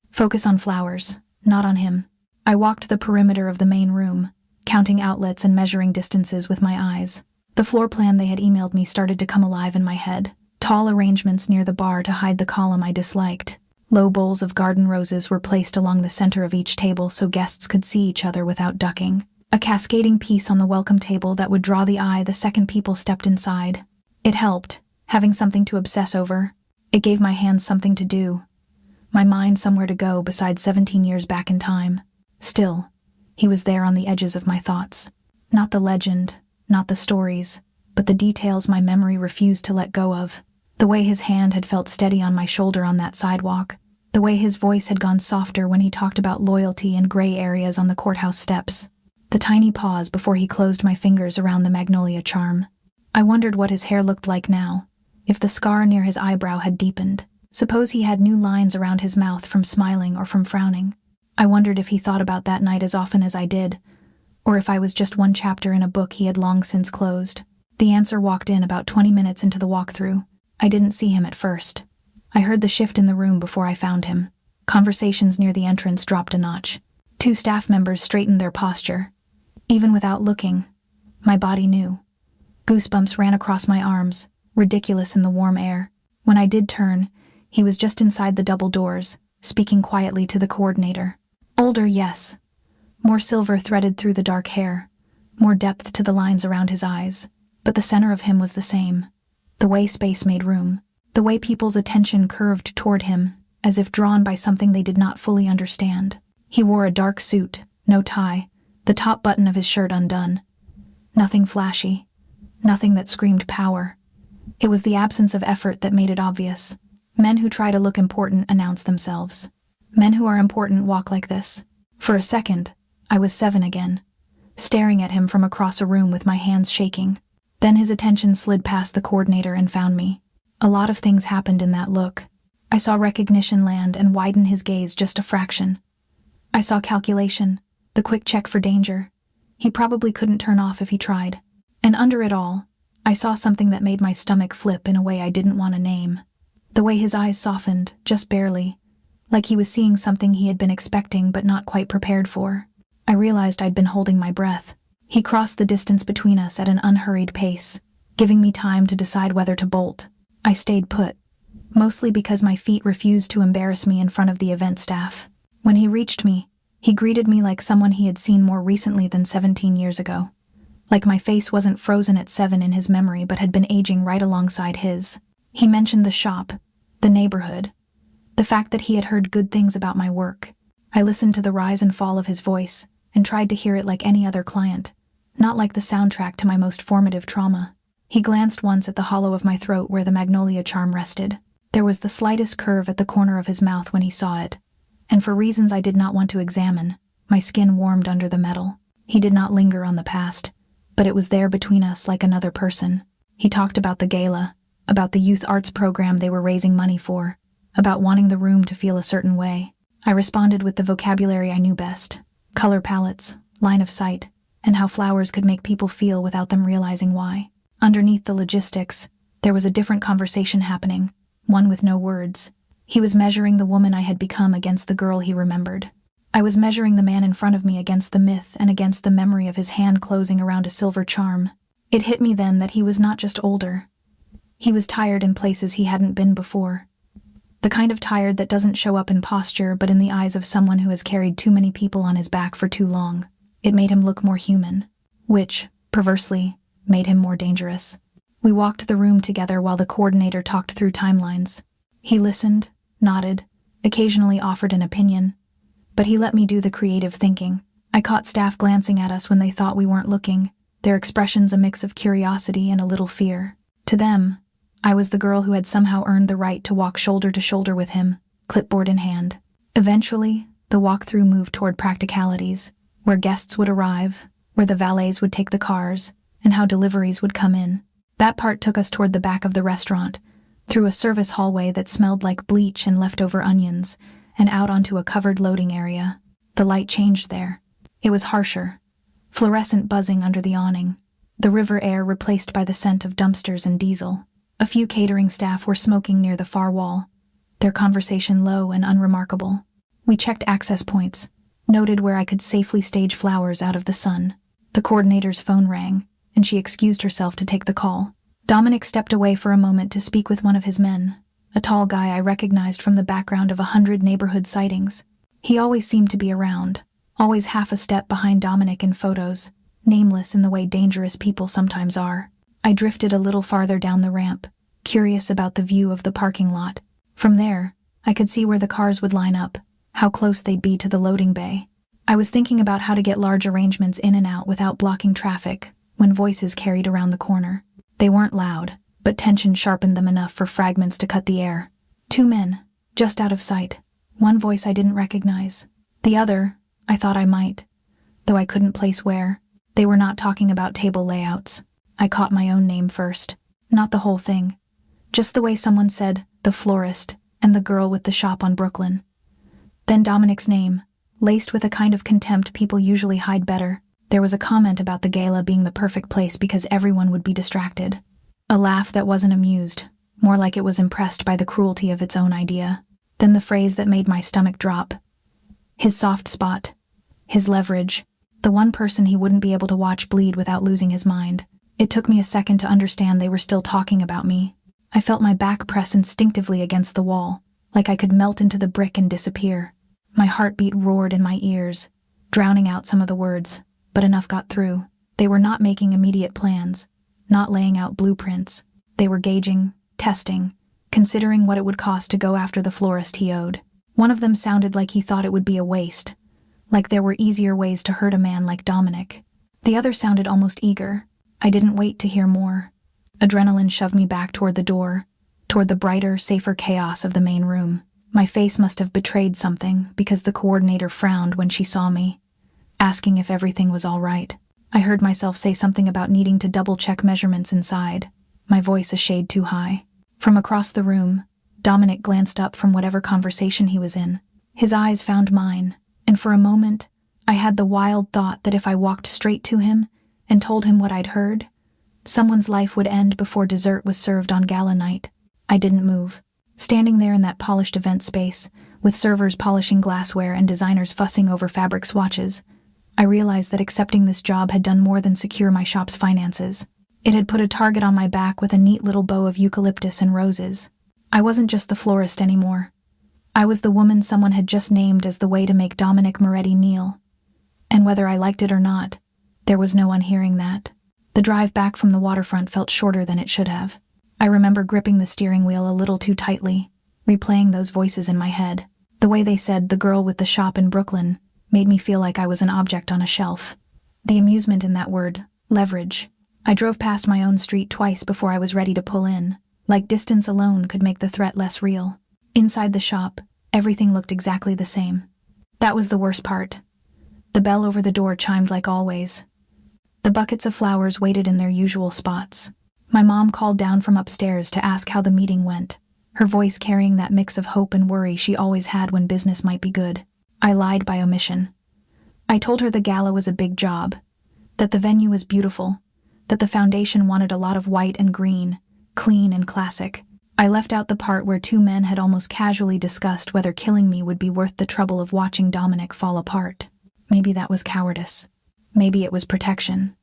Focus on flowers, not on him. I walked the perimeter of the main room, counting outlets and measuring distances with my eyes. The floor plan they had emailed me started to come alive in my head. Tall arrangements near the bar to hide the column I disliked. Low bowls of garden roses were placed along the center of each table so guests could see each other without ducking. A cascading piece on the welcome table that would draw the eye the second people stepped inside. It helped, having something to obsess over. It gave my hands something to do, my mind somewhere to go besides 17 years back in time. Still, he was there on the edges of my thoughts. Not the legend, not the stories, but the details my memory refused to let go of. The way his hand had felt steady on my shoulder on that sidewalk. The way his voice had gone softer when he talked about loyalty and gray areas on the courthouse steps. The tiny pause before he closed my fingers around the magnolia charm. I wondered what his hair looked like now, if the scar near his eyebrow had deepened. Suppose he had new lines around his mouth from smiling or from frowning. I wondered if he thought about that night as often as I did, or if I was just one chapter in a book he had long since closed. The answer walked in about 20 minutes into the walkthrough. I didn't see him at first. I heard the shift in the room before I found him. Conversations near the entrance dropped a notch. 2 staff members straightened their posture. Even without looking, my body knew. Goosebumps ran across my arms, ridiculous in the warm air. When I did turn, he was just inside the double doors, speaking quietly to the coordinator. Older, yes. More silver threaded through the dark hair, more depth to the lines around his eyes. But the center of him was the same. The way space made room. The way people's attention curved toward him, as if drawn by something they did not fully understand. He wore a dark suit, no tie, the top button of his shirt undone. Nothing flashy. Nothing that screamed power. It was the absence of effort that made it obvious. Men who try to look important announce themselves. Men who are important walk like this. For a second, I was 7 again, staring at him from across a room with my hands shaking. Then his attention slid past the coordinator and found me. A lot of things happened in that look. I saw recognition land and widen his gaze just a fraction. I saw calculation, the quick check for danger. He probably couldn't turn off if he tried. And under it all, I saw something that made my stomach flip in a way I didn't want to name. The way his eyes softened, just barely, like he was seeing something he had been expecting but not quite prepared for. I realized I'd been holding my breath. He crossed the distance between us at an unhurried pace, giving me time to decide whether to bolt. I stayed put, mostly because my feet refused to embarrass me in front of the event staff. When he reached me, he greeted me like someone he had seen more recently than 17 years ago. Like my face wasn't frozen at 7 in his memory but had been aging right alongside his. He mentioned the shop, the neighborhood, the fact that he had heard good things about my work. I listened to the rise and fall of his voice and tried to hear it like any other client, not like the soundtrack to my most formative trauma. He glanced once at the hollow of my throat where the magnolia charm rested. There was the slightest curve at the corner of his mouth when he saw it, and for reasons I did not want to examine, my skin warmed under the metal. He did not linger on the past, but it was there between us like another person. He talked about the gala, about the youth arts program they were raising money for, about wanting the room to feel a certain way. I responded with the vocabulary I knew best: color palettes, line of sight, and how flowers could make people feel without them realizing why. Underneath the logistics, there was a different conversation happening, one with no words. He was measuring the woman I had become against the girl he remembered. I was measuring the man in front of me against the myth and against the memory of his hand closing around a silver charm. It hit me then that he was not just older. He was tired in places he hadn't been before. The kind of tired that doesn't show up in posture but in the eyes of someone who has carried too many people on his back for too long. It made him look more human, which, perversely, made him more dangerous. We walked the room together while the coordinator talked through timelines. He listened, nodded, occasionally offered an opinion, but he let me do the creative thinking. I caught staff glancing at us when they thought we weren't looking, their expressions a mix of curiosity and a little fear. To them, I was the girl who had somehow earned the right to walk shoulder to shoulder with him, clipboard in hand. Eventually, the walkthrough moved toward practicalities, where guests would arrive, where the valets would take the cars, and how deliveries would come in. That part took us toward the back of the restaurant, through a service hallway that smelled like bleach and leftover onions, and out onto a covered loading area. The light changed there. It was harsher, fluorescent buzzing under the awning, the river air replaced by the scent of dumpsters and diesel. A few catering staff were smoking near the far wall, their conversation low and unremarkable. We checked access points, noted where I could safely stage flowers out of the sun. The coordinator's phone rang, and she excused herself to take the call. Dominic stepped away for a moment to speak with one of his men, a tall guy I recognized from the background of 100 neighborhood sightings. He always seemed to be around, always half a step behind Dominic in photos, nameless in the way dangerous people sometimes are. I drifted a little farther down the ramp, curious about the view of the parking lot. From there, I could see where the cars would line up, how close they'd be to the loading bay. I was thinking about how to get large arrangements in and out without blocking traffic when voices carried around the corner. They weren't loud, but tension sharpened them enough for fragments to cut the air. 2 men, just out of sight. One voice I didn't recognize. The other, I thought I might, though I couldn't place where. They were not talking about table layouts. I caught my own name first. Not the whole thing. Just the way someone said, the florist, and the girl with the shop on Brooklyn. Then Dominic's name, laced with a kind of contempt people usually hide better. There was a comment about the gala being the perfect place because everyone would be distracted. A laugh that wasn't amused, more like it was impressed by the cruelty of its own idea. Then the phrase that made my stomach drop. His soft spot. His leverage. The one person he wouldn't be able to watch bleed without losing his mind. It took me a second to understand they were still talking about me. I felt my back press instinctively against the wall, like I could melt into the brick and disappear. My heartbeat roared in my ears, drowning out some of the words, but enough got through. They were not making immediate plans, not laying out blueprints. They were gauging, testing, considering what it would cost to go after the florist he owed. One of them sounded like he thought it would be a waste, like there were easier ways to hurt a man like Dominic. The other sounded almost eager. I didn't wait to hear more. Adrenaline shoved me back toward the door, toward the brighter, safer chaos of the main room. My face must have betrayed something because the coordinator frowned when she saw me, asking if everything was all right. I heard myself say something about needing to double-check measurements inside, my voice a shade too high. From across the room, Dominic glanced up from whatever conversation he was in. His eyes found mine, and for a moment, I had the wild thought that if I walked straight to him and told him what I'd heard, someone's life would end before dessert was served on gala night. I didn't move. Standing there in that polished event space, with servers polishing glassware and designers fussing over fabric swatches, I realized that accepting this job had done more than secure my shop's finances. It had put a target on my back with a neat little bow of eucalyptus and roses. I wasn't just the florist anymore. I was the woman someone had just named as the way to make Dominic Moretti kneel. And whether I liked it or not, there was no one hearing that. The drive back from the waterfront felt shorter than it should have. I remember gripping the steering wheel a little too tightly, replaying those voices in my head. The way they said "the girl with the shop in Brooklyn" made me feel like I was an object on a shelf. The amusement in that word, leverage. I drove past my own street twice before I was ready to pull in, like distance alone could make the threat less real. Inside the shop, everything looked exactly the same. That was the worst part. The bell over the door chimed like always. The buckets of flowers waited in their usual spots. My mom called down from upstairs to ask how the meeting went, her voice carrying that mix of hope and worry she always had when business might be good. I lied by omission. I told her the gala was a big job, that the venue was beautiful, that the foundation wanted a lot of white and green, clean and classic. I left out the part where two men had almost casually discussed whether killing me would be worth the trouble of watching Dominic fall apart. Maybe that was cowardice. Maybe it was protection.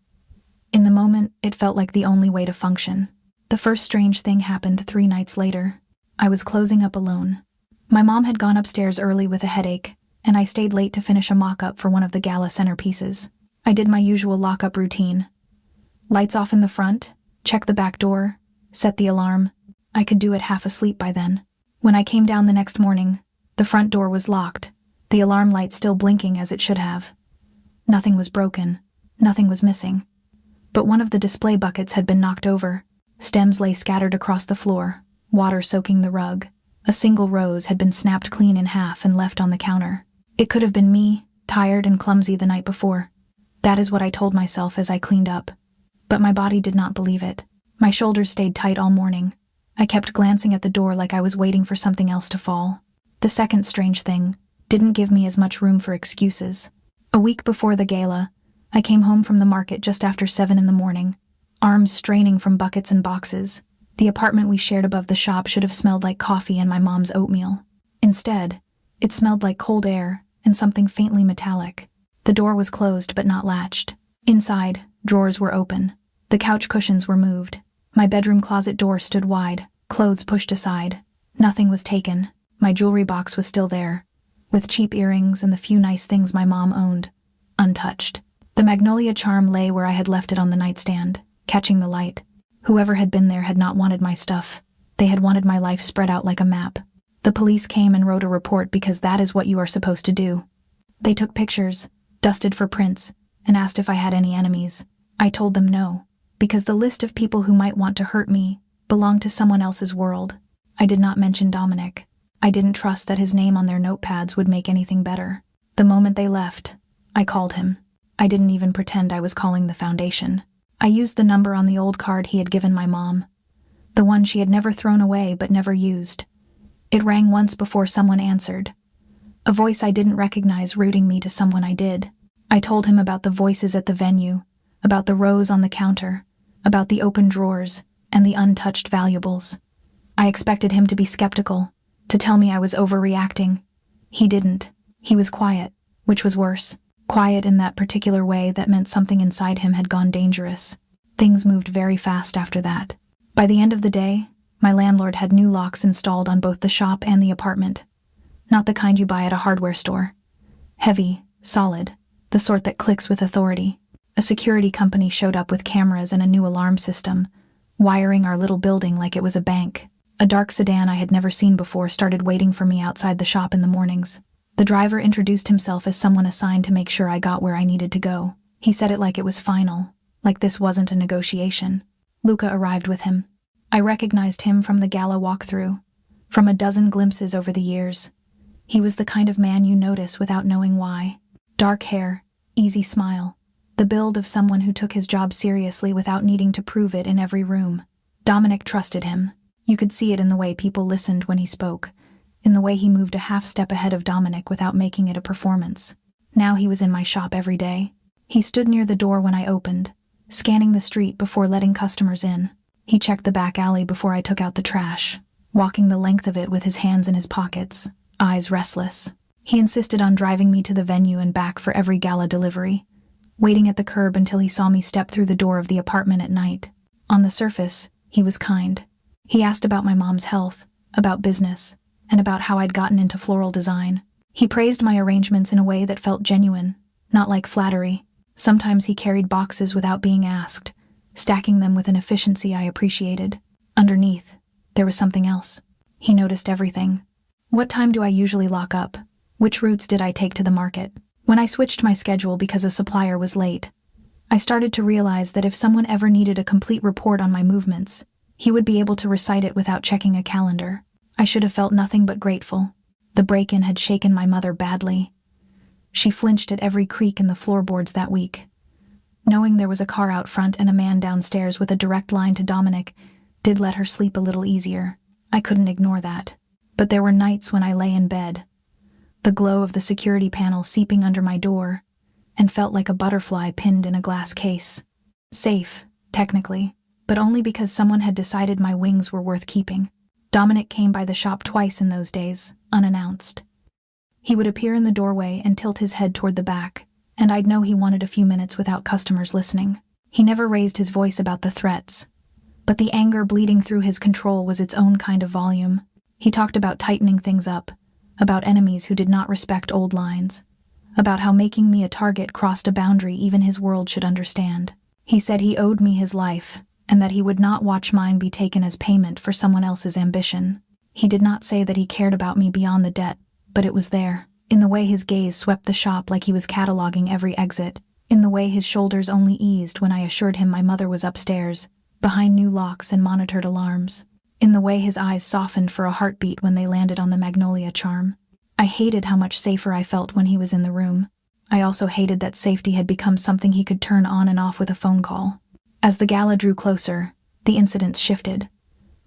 In the moment, it felt like the only way to function. The first strange thing happened 3 nights later. I was closing up alone. My mom had gone upstairs early with a headache, and I stayed late to finish a mock-up for one of the gala centerpieces. I did my usual lock-up routine. Lights off in the front, check the back door, set the alarm. I could do it half asleep by then. When I came down the next morning, the front door was locked, the alarm light still blinking as it should have. Nothing was broken, nothing was missing. But one of the display buckets had been knocked over. Stems lay scattered across the floor, water soaking the rug. A single rose had been snapped clean in half and left on the counter. It could have been me, tired and clumsy the night before. That is what I told myself as I cleaned up. But my body did not believe it. My shoulders stayed tight all morning. I kept glancing at the door like I was waiting for something else to fall. The second strange thing didn't give me as much room for excuses. A week before the gala, I came home from the market just after 7 in the morning, arms straining from buckets and boxes. The apartment we shared above the shop should have smelled like coffee and my mom's oatmeal. Instead, it smelled like cold air and something faintly metallic. The door was closed but not latched. Inside, drawers were open. The couch cushions were moved. My bedroom closet door stood wide, clothes pushed aside. Nothing was taken. My jewelry box was still there, with cheap earrings and the few nice things my mom owned, untouched. The magnolia charm lay where I had left it on the nightstand, catching the light. Whoever had been there had not wanted my stuff. They had wanted my life spread out like a map. The police came and wrote a report because that is what you are supposed to do. They took pictures, dusted for prints, and asked if I had any enemies. I told them no, because the list of people who might want to hurt me belonged to someone else's world. I did not mention Dominic. I didn't trust that his name on their notepads would make anything better. The moment they left, I called him. I didn't even pretend I was calling the foundation. I used the number on the old card he had given my mom, the one she had never thrown away but never used. It rang once before someone answered. A voice I didn't recognize rooting me to someone I did. I told him about the voices at the venue, about the rows on the counter, about the open drawers, and the untouched valuables. I expected him to be skeptical, to tell me I was overreacting. He didn't. He was quiet, which was worse. Quiet in that particular way that meant something inside him had gone dangerous. Things moved very fast after that. By the end of the day, my landlord had new locks installed on both the shop and the apartment. Not the kind you buy at a hardware store. Heavy, solid, the sort that clicks with authority. A security company showed up with cameras and a new alarm system, wiring our little building like it was a bank. A dark sedan I had never seen before started waiting for me outside the shop in the mornings. The driver introduced himself as someone assigned to make sure I got where I needed to go. He said it like it was final, like this wasn't a negotiation. Luca arrived with him. I recognized him from the gala walkthrough, from a dozen glimpses over the years. He was the kind of man you notice without knowing why. Dark hair, easy smile, the build of someone who took his job seriously without needing to prove it in every room. Dominic trusted him. You could see it in the way people listened when he spoke, in the way he moved a half step ahead of Dominic without making it a performance. Now he was in my shop every day. He stood near the door when I opened, scanning the street before letting customers in. He checked the back alley before I took out the trash, walking the length of it with his hands in his pockets, eyes restless. He insisted on driving me to the venue and back for every gala delivery, waiting at the curb until he saw me step through the door of the apartment at night. On the surface, he was kind. He asked about my mom's health, about business, and about how I'd gotten into floral design. He praised my arrangements in a way that felt genuine, not like flattery. Sometimes he carried boxes without being asked, stacking them with an efficiency I appreciated. Underneath, there was something else. He noticed everything. What time do I usually lock up? Which routes did I take to the market? When I switched my schedule because a supplier was late, I started to realize that if someone ever needed a complete report on my movements, he would be able to recite it without checking a calendar. I should have felt nothing but grateful. The break-in had shaken my mother badly. She flinched at every creak in the floorboards that week. Knowing there was a car out front and a man downstairs with a direct line to Dominic did let her sleep a little easier. I couldn't ignore that. But there were nights when I lay in bed, the glow of the security panel seeping under my door, and felt like a butterfly pinned in a glass case. Safe, technically, but only because someone had decided my wings were worth keeping. Dominic came by the shop twice in those days, unannounced. He would appear in the doorway and tilt his head toward the back, and I'd know he wanted a few minutes without customers listening. He never raised his voice about the threats, but the anger bleeding through his control was its own kind of volume. He talked about tightening things up, about enemies who did not respect old lines, about how making me a target crossed a boundary even his world should understand. He said he owed me his life, and that he would not watch mine be taken as payment for someone else's ambition. He did not say that he cared about me beyond the debt, but it was there, in the way his gaze swept the shop like he was cataloging every exit, in the way his shoulders only eased when I assured him my mother was upstairs, behind new locks and monitored alarms, in the way his eyes softened for a heartbeat when they landed on the magnolia charm. I hated how much safer I felt when he was in the room. I also hated that safety had become something he could turn on and off with a phone call. As the gala drew closer, the incidents shifted.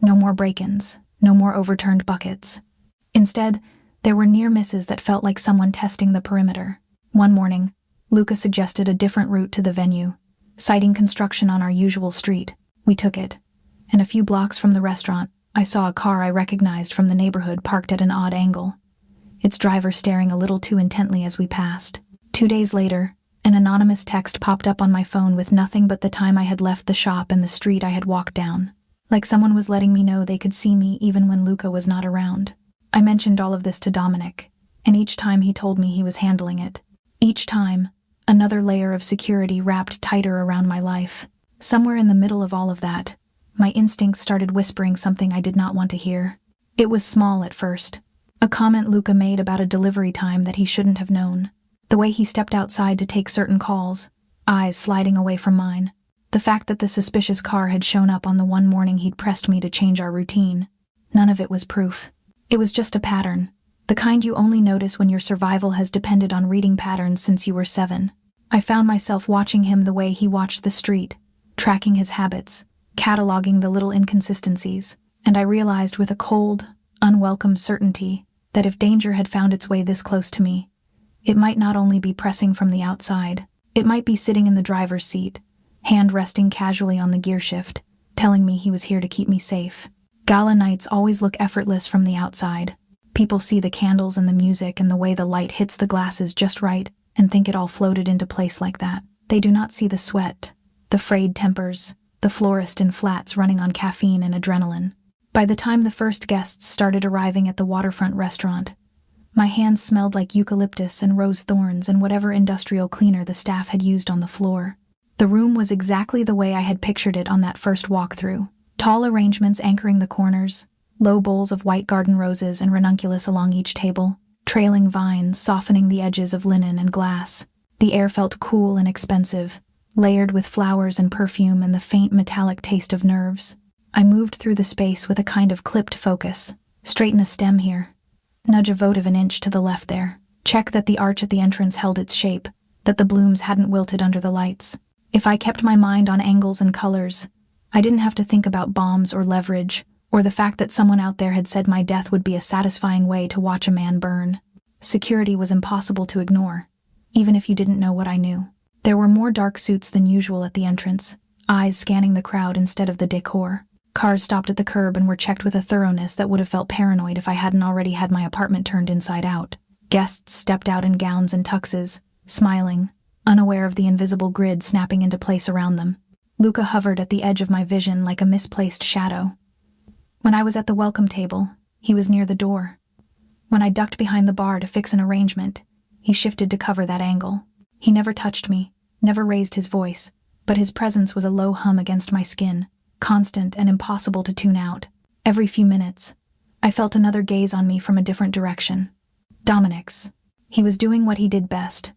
No more break-ins, no more overturned buckets. Instead, there were near misses that felt like someone testing the perimeter. One morning, Luca suggested a different route to the venue, citing construction on our usual street. We took it, and a few blocks from the restaurant, I saw a car I recognized from the neighborhood parked at an odd angle, its driver staring a little too intently as we passed. 2 days later, an anonymous text popped up on my phone with nothing but the time I had left the shop and the street I had walked down, like someone was letting me know they could see me even when Luca was not around. I mentioned all of this to Dominic, and each time he told me he was handling it. Each time, another layer of security wrapped tighter around my life. Somewhere in the middle of all of that, my instincts started whispering something I did not want to hear. It was small at first. A comment Luca made about a delivery time that he shouldn't have known. The way he stepped outside to take certain calls, eyes sliding away from mine. The fact that the suspicious car had shown up on the one morning he'd pressed me to change our routine. None of it was proof. It was just a pattern, the kind you only notice when your survival has depended on reading patterns since you were 7. I found myself watching him the way he watched the street, tracking his habits, cataloging the little inconsistencies, and I realized with a cold, unwelcome certainty that if danger had found its way this close to me, it might not only be pressing from the outside, it might be sitting in the driver's seat, hand resting casually on the gear shift, telling me he was here to keep me safe. Gala nights always look effortless from the outside. People see the candles and the music and the way the light hits the glasses just right and think it all floated into place like that. They do not see the sweat, the frayed tempers, the florist in flats running on caffeine and adrenaline. By the time the first guests started arriving at the waterfront restaurant, my hands smelled like eucalyptus and rose thorns and whatever industrial cleaner the staff had used on the floor. The room was exactly the way I had pictured it on that first walkthrough. Tall arrangements anchoring the corners, low bowls of white garden roses and ranunculus along each table, trailing vines softening the edges of linen and glass. The air felt cool and expensive, layered with flowers and perfume and the faint metallic taste of nerves. I moved through the space with a kind of clipped focus. Straighten a stem here. Nudge a votive an inch to the left there. Check that the arch at the entrance held its shape, that the blooms hadn't wilted under the lights. If I kept my mind on angles and colors, I didn't have to think about bombs or leverage, or the fact that someone out there had said my death would be a satisfying way to watch a man burn. Security was impossible to ignore, even if you didn't know what I knew. There were more dark suits than usual at the entrance, eyes scanning the crowd instead of the decor. Cars stopped at the curb and were checked with a thoroughness that would have felt paranoid if I hadn't already had my apartment turned inside out. Guests stepped out in gowns and tuxes, smiling, unaware of the invisible grid snapping into place around them. Luca hovered at the edge of my vision like a misplaced shadow. When I was at the welcome table, he was near the door. When I ducked behind the bar to fix an arrangement, he shifted to cover that angle. He never touched me, never raised his voice, but his presence was a low hum against my skin, constant and impossible to tune out. Every few minutes, I felt another gaze on me from a different direction. Dominic's. He was doing what he did best,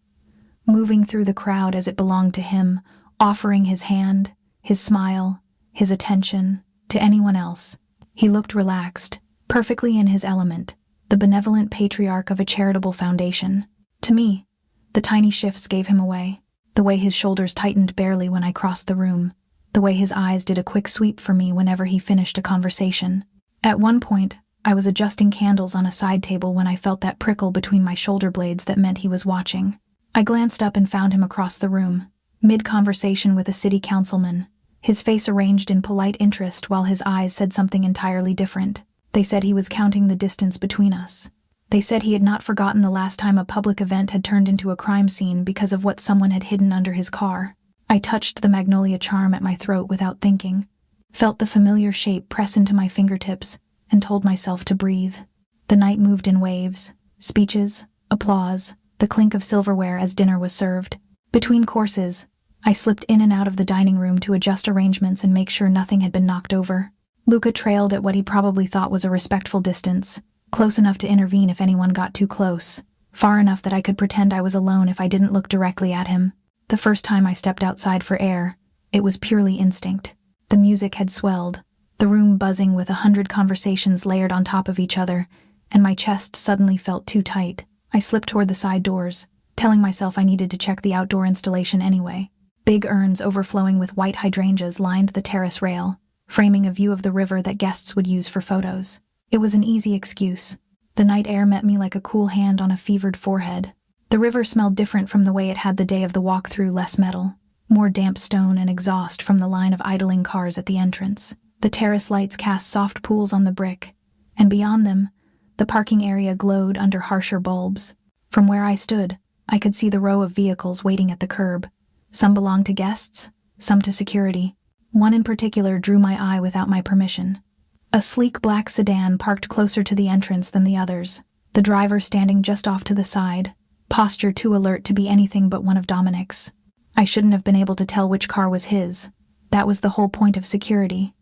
moving through the crowd as it belonged to him, offering his hand, his smile, his attention, to anyone else. He looked relaxed, perfectly in his element, the benevolent patriarch of a charitable foundation. To me, the tiny shifts gave him away. The way his shoulders tightened barely when I crossed the room, the way his eyes did a quick sweep for me whenever he finished a conversation. At one point, I was adjusting candles on a side table when I felt that prickle between my shoulder blades that meant he was watching. I glanced up and found him across the room, mid-conversation with a city councilman, his face arranged in polite interest while his eyes said something entirely different. They said he was counting the distance between us. They said he had not forgotten the last time a public event had turned into a crime scene because of what someone had hidden under his car. I touched the magnolia charm at my throat without thinking, felt the familiar shape press into my fingertips, and told myself to breathe. The night moved in waves, speeches, applause, the clink of silverware as dinner was served. Between courses, I slipped in and out of the dining room to adjust arrangements and make sure nothing had been knocked over. Luca trailed at what he probably thought was a respectful distance, close enough to intervene if anyone got too close, far enough that I could pretend I was alone if I didn't look directly at him. The first time I stepped outside for air, it was purely instinct. The music had swelled, the room buzzing with 100 conversations layered on top of each other, and my chest suddenly felt too tight. I slipped toward the side doors, telling myself I needed to check the outdoor installation anyway. Big urns overflowing with white hydrangeas lined the terrace rail, framing a view of the river that guests would use for photos. It was an easy excuse. The night air met me like a cool hand on a fevered forehead. The river smelled different from the way it had the day of the walk-through, less metal, more damp stone and exhaust from the line of idling cars at the entrance. The terrace lights cast soft pools on the brick, and beyond them, the parking area glowed under harsher bulbs. From where I stood, I could see the row of vehicles waiting at the curb. Some belonged to guests, some to security. One in particular drew my eye without my permission. A sleek black sedan parked closer to the entrance than the others, the driver standing just off to the side, posture too alert to be anything but one of Dominic's. I shouldn't have been able to tell which car was his. That was the whole point of security.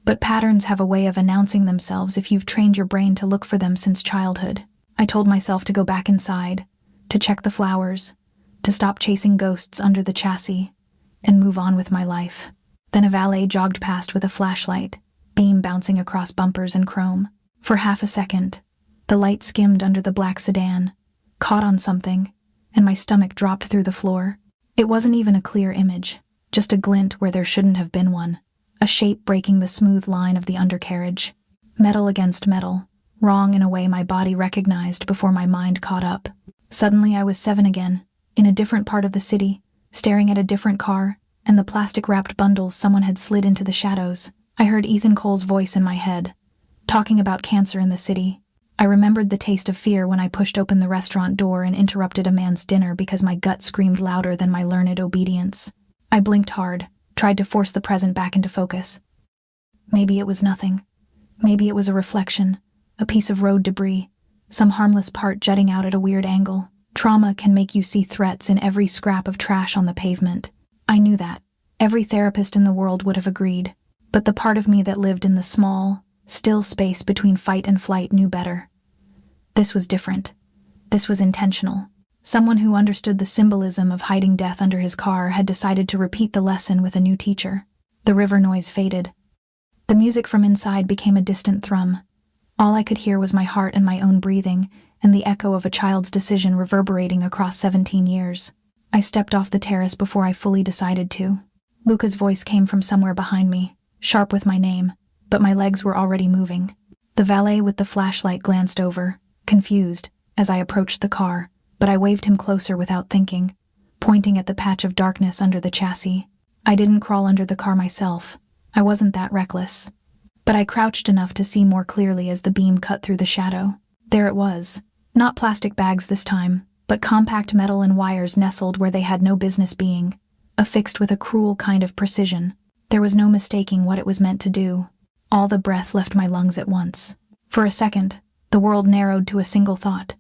But patterns have a way of announcing themselves if you've trained your brain to look for them since childhood. I told myself to go back inside, to check the flowers, to stop chasing ghosts under the chassis, and move on with my life. Then a valet jogged past with a flashlight, beam bouncing across bumpers and chrome. For half a second, the light skimmed under the black sedan, caught on something, and my stomach dropped through the floor. It wasn't even a clear image, just a glint where there shouldn't have been one, a shape breaking the smooth line of the undercarriage. Metal against metal, wrong in a way my body recognized before my mind caught up. Suddenly I was 7 again, in a different part of the city, staring at a different car and the plastic-wrapped bundles someone had slid into the shadows. I heard Ethan Cole's voice in my head, talking about cancer in the city. I remembered the taste of fear when I pushed open the restaurant door and interrupted a man's dinner because my gut screamed louder than my learned obedience. I blinked hard, tried to force the present back into focus. Maybe it was nothing. Maybe it was a reflection, a piece of road debris, some harmless part jutting out at a weird angle. Trauma can make you see threats in every scrap of trash on the pavement. I knew that. Every therapist in the world would have agreed. But the part of me that lived in the small, still space between fight and flight knew better. This was different. This was intentional. Someone who understood the symbolism of hiding death under his car had decided to repeat the lesson with a new teacher. The river noise faded. The music from inside became a distant thrum. All I could hear was my heart and my own breathing, and the echo of a child's decision reverberating across 17 years. I stepped off the terrace before I fully decided to. Luca's voice came from somewhere behind me, sharp with my name, but my legs were already moving. The valet with the flashlight glanced over, confused, as I approached the car, but I waved him closer without thinking, pointing at the patch of darkness under the chassis. I didn't crawl under the car myself. I wasn't that reckless. But I crouched enough to see more clearly as the beam cut through the shadow. There it was. Not plastic bags this time, but compact metal and wires nestled where they had no business being, affixed with a cruel kind of precision. There was no mistaking what it was meant to do. All the breath left my lungs at once. For a second, the world narrowed to a single thought.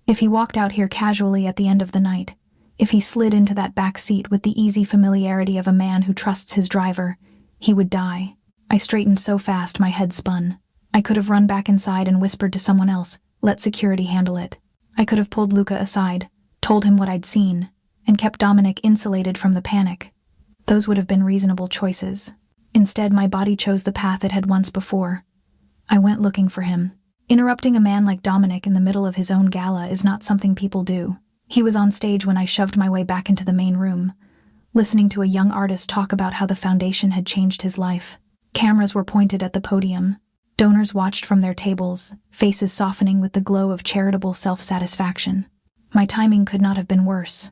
If he walked out here casually at the end of the night, if he slid into that back seat with the easy familiarity of a man who trusts his driver, he would die. I straightened so fast my head spun. I could have run back inside and whispered to someone else, let security handle it. I could have pulled Luca aside, told him what I'd seen, and kept Dominic insulated from the panic. Those would have been reasonable choices. Instead, my body chose the path it had once before. I went looking for him. Interrupting a man like Dominic in the middle of his own gala is not something people do. He was on stage when I shoved my way back into the main room, listening to a young artist talk about how the foundation had changed his life. Cameras were pointed at the podium. Donors watched from their tables, faces softening with the glow of charitable self-satisfaction. My timing could not have been worse.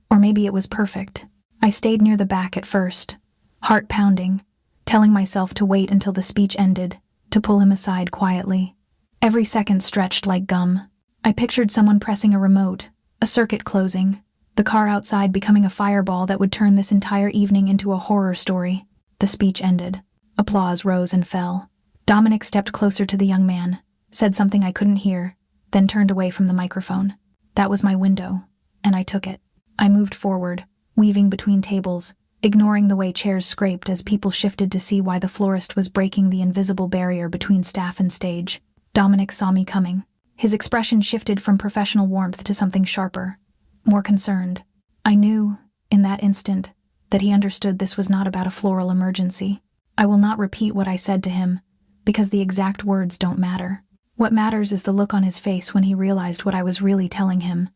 Or maybe it was perfect. I stayed near the back at first, heart pounding, telling myself to wait until the speech ended, to pull him aside quietly. Every second stretched like gum. I pictured someone pressing a remote, a circuit closing, the car outside becoming a fireball that would turn this entire evening into a horror story. The speech ended. Applause rose and fell. Dominic stepped closer to the young man, said something I couldn't hear, then turned away from the microphone. That was my window, and I took it. I moved forward, weaving between tables, ignoring the way chairs scraped as people shifted to see why the florist was breaking the invisible barrier between staff and stage. Dominic saw me coming. His expression shifted from professional warmth to something sharper, more concerned. I knew, in that instant, that he understood this was not about a floral emergency. I will not repeat what I said to him, because the exact words don't matter. What matters is the look on his face when he realized what I was really telling him.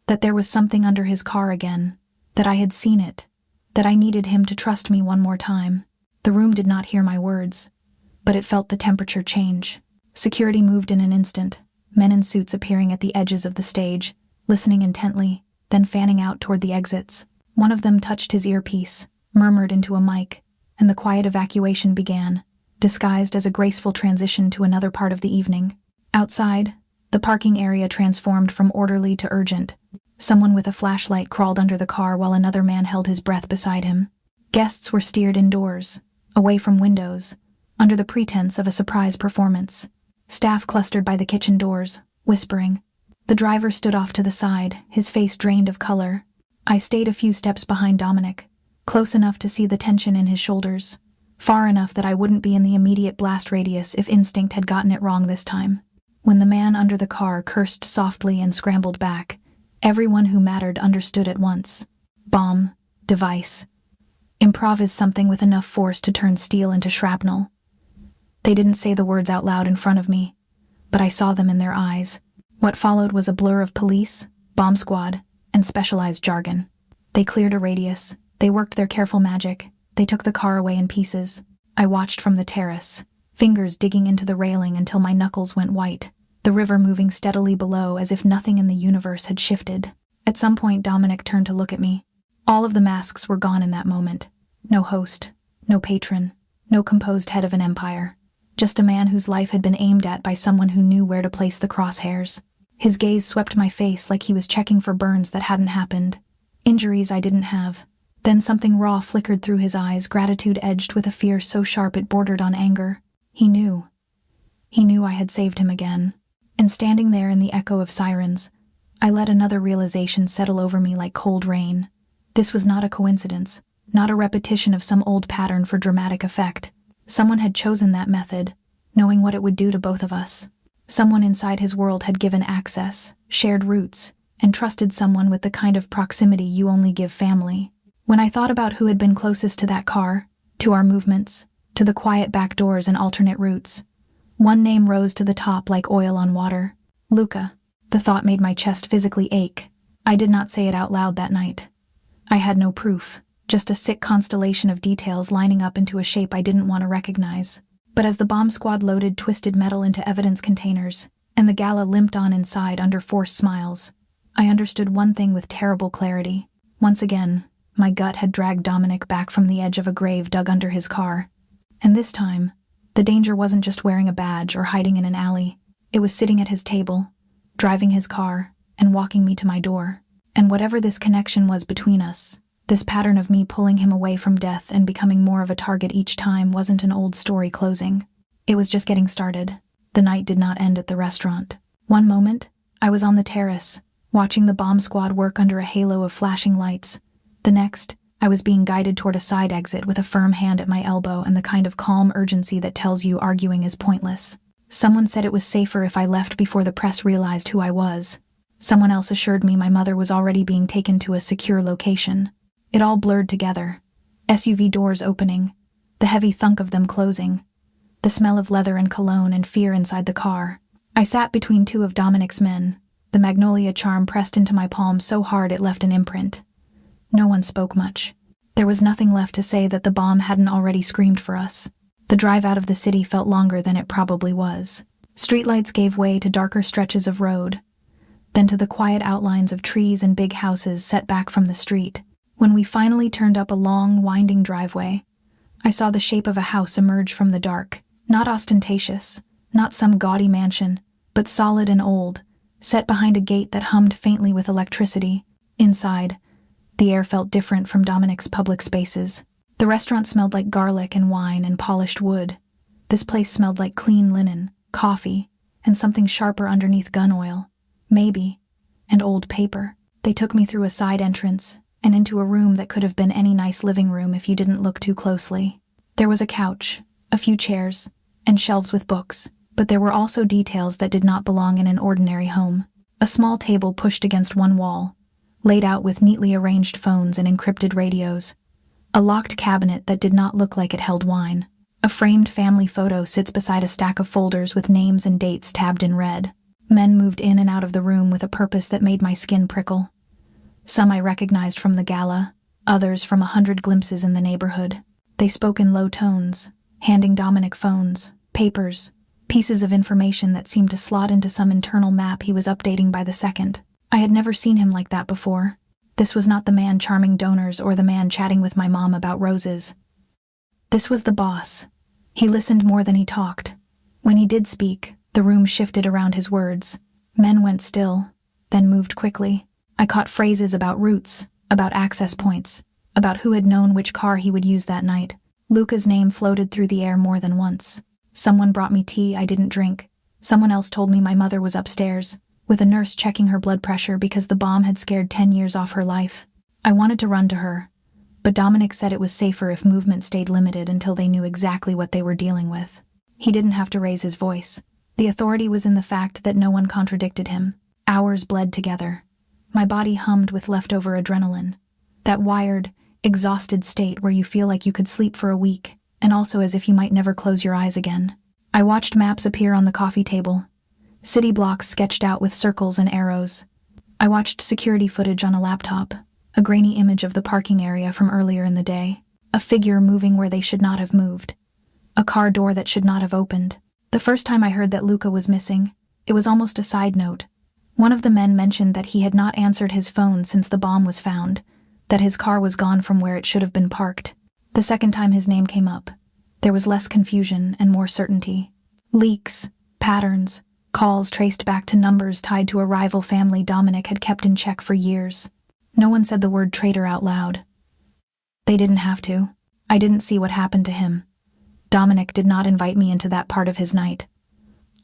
That there was something under his car again, that I had seen it, that I needed him to trust me one more time. The room did not hear my words, but it felt the temperature change. Security moved in an instant, men in suits appearing at the edges of the stage, listening intently, then fanning out toward the exits. One of them touched his earpiece, murmured into a mic, and the quiet evacuation began, disguised as a graceful transition to another part of the evening. Outside, the parking area transformed from orderly to urgent. Someone with a flashlight crawled under the car while another man held his breath beside him. Guests were steered indoors, away from windows, under the pretense of a surprise performance. Staff clustered by the kitchen doors, whispering. The driver stood off to the side, his face drained of color. I stayed a few steps behind Dominic, close enough to see the tension in his shoulders, far enough that I wouldn't be in the immediate blast radius if instinct had gotten it wrong this time. When the man under the car cursed softly and scrambled back, everyone who mattered understood at once. Bomb, device. Improv is something with enough force to turn steel into shrapnel. They didn't say the words out loud in front of me, but I saw them in their eyes. What followed was a blur of police, bomb squad, and specialized jargon. They cleared a radius. They worked their careful magic. They took the car away in pieces. I watched from the terrace, fingers digging into the railing until my knuckles went white, the river moving steadily below as if nothing in the universe had shifted. At some point, Dominic turned to look at me. All of the masks were gone in that moment. No host, no patron, no composed head of an empire. Just a man whose life had been aimed at by someone who knew where to place the crosshairs. His gaze swept my face like he was checking for burns that hadn't happened, injuries I didn't have. Then something raw flickered through his eyes, gratitude edged with a fear so sharp it bordered on anger. He knew. He knew I had saved him again. And standing there in the echo of sirens, I let another realization settle over me like cold rain. This was not a coincidence, not a repetition of some old pattern for dramatic effect. Someone had chosen that method, knowing what it would do to both of us. Someone inside his world had given access, shared roots, and trusted someone with the kind of proximity you only give family. When I thought about who had been closest to that car, to our movements, to the quiet back doors and alternate routes, one name rose to the top like oil on water. Luca. The thought made my chest physically ache. I did not say it out loud that night. I had no proof, just a sick constellation of details lining up into a shape I didn't want to recognize. But as the bomb squad loaded twisted metal into evidence containers, and the gala limped on inside under forced smiles, I understood one thing with terrible clarity. Once again, my gut had dragged Dominic back from the edge of a grave dug under his car. And this time, the danger wasn't just wearing a badge or hiding in an alley. It was sitting at his table, driving his car, and walking me to my door. And whatever this connection was between us, this pattern of me pulling him away from death and becoming more of a target each time wasn't an old story closing. It was just getting started. The night did not end at the restaurant. One moment, I was on the terrace, watching the bomb squad work under a halo of flashing lights. The next, I was being guided toward a side exit with a firm hand at my elbow and the kind of calm urgency that tells you arguing is pointless. Someone said it was safer if I left before the press realized who I was. Someone else assured me my mother was already being taken to a secure location. It all blurred together. SUV doors opening, the heavy thunk of them closing, the smell of leather and cologne and fear inside the car. I sat between two of Dominic's men, the magnolia charm pressed into my palm so hard it left an imprint. No one spoke much. There was nothing left to say that the bomb hadn't already screamed for us. The drive out of the city felt longer than it probably was. Streetlights gave way to darker stretches of road, then to the quiet outlines of trees and big houses set back from the street. When we finally turned up a long, winding driveway, I saw the shape of a house emerge from the dark. Not ostentatious, not some gaudy mansion, but solid and old, set behind a gate that hummed faintly with electricity. Inside, the air felt different from Dominic's public spaces. The restaurant smelled like garlic and wine and polished wood. This place smelled like clean linen, coffee, and something sharper underneath gun oil. Maybe. And old paper. They took me through a side entrance and into a room that could have been any nice living room if you didn't look too closely. There was a couch, a few chairs, and shelves with books, but there were also details that did not belong in an ordinary home. A small table pushed against one wall, laid out with neatly arranged phones and encrypted radios. A locked cabinet that did not look like it held wine. A framed family photo sits beside a stack of folders with names and dates tabbed in red. Men moved in and out of the room with a purpose that made my skin prickle. Some I recognized from the gala, others from 100 glimpses in the neighborhood. They spoke in low tones, handing Dominic phones, papers, pieces of information that seemed to slot into some internal map he was updating by the second. I had never seen him like that before. This was not the man charming donors or the man chatting with my mom about roses. This was the boss. He listened more than he talked. When he did speak, the room shifted around his words. Men went still, then moved quickly. I caught phrases about routes, about access points, about who had known which car he would use that night. Luca's name floated through the air more than once. Someone brought me tea I didn't drink. Someone else told me my mother was upstairs, with a nurse checking her blood pressure because the bomb had scared 10 years off her life. I wanted to run to her, but Dominic said it was safer if movement stayed limited until they knew exactly what they were dealing with. He didn't have to raise his voice. The authority was in the fact that no one contradicted him. Hours bled together. My body hummed with leftover adrenaline. That wired, exhausted state where you feel like you could sleep for a week, and also as if you might never close your eyes again. I watched maps appear on the coffee table. City blocks sketched out with circles and arrows. I watched security footage on a laptop, a grainy image of the parking area from earlier in the day, a figure moving where they should not have moved. A car door that should not have opened. The first time I heard that Luca was missing, it was almost a side note. One of the men mentioned that he had not answered his phone since the bomb was found, that his car was gone from where it should have been parked. The second time his name came up, there was less confusion and more certainty. Leaks, patterns, calls traced back to numbers tied to a rival family Dominic had kept in check for years. No one said the word traitor out loud. They didn't have to. I didn't see what happened to him. Dominic did not invite me into that part of his night.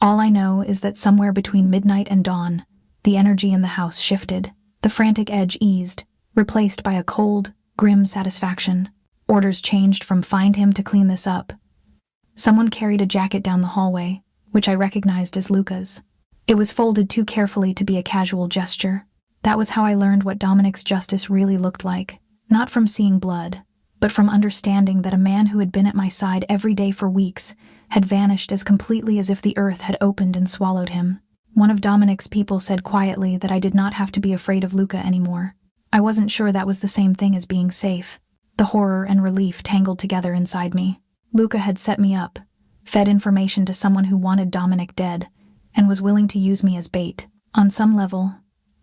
All I know is that somewhere between midnight and dawn, the energy in the house shifted. The frantic edge eased, replaced by a cold, grim satisfaction. Orders changed from find him to clean this up. Someone carried a jacket down the hallway, which I recognized as Luca's. It was folded too carefully to be a casual gesture. That was how I learned what Dominic's justice really looked like, not from seeing blood, but from understanding that a man who had been at my side every day for weeks had vanished as completely as if the earth had opened and swallowed him. One of Dominic's people said quietly that I did not have to be afraid of Luca anymore. I wasn't sure that was the same thing as being safe. The horror and relief tangled together inside me. Luca had set me up, fed information to someone who wanted Dominic dead, and was willing to use me as bait. On some level,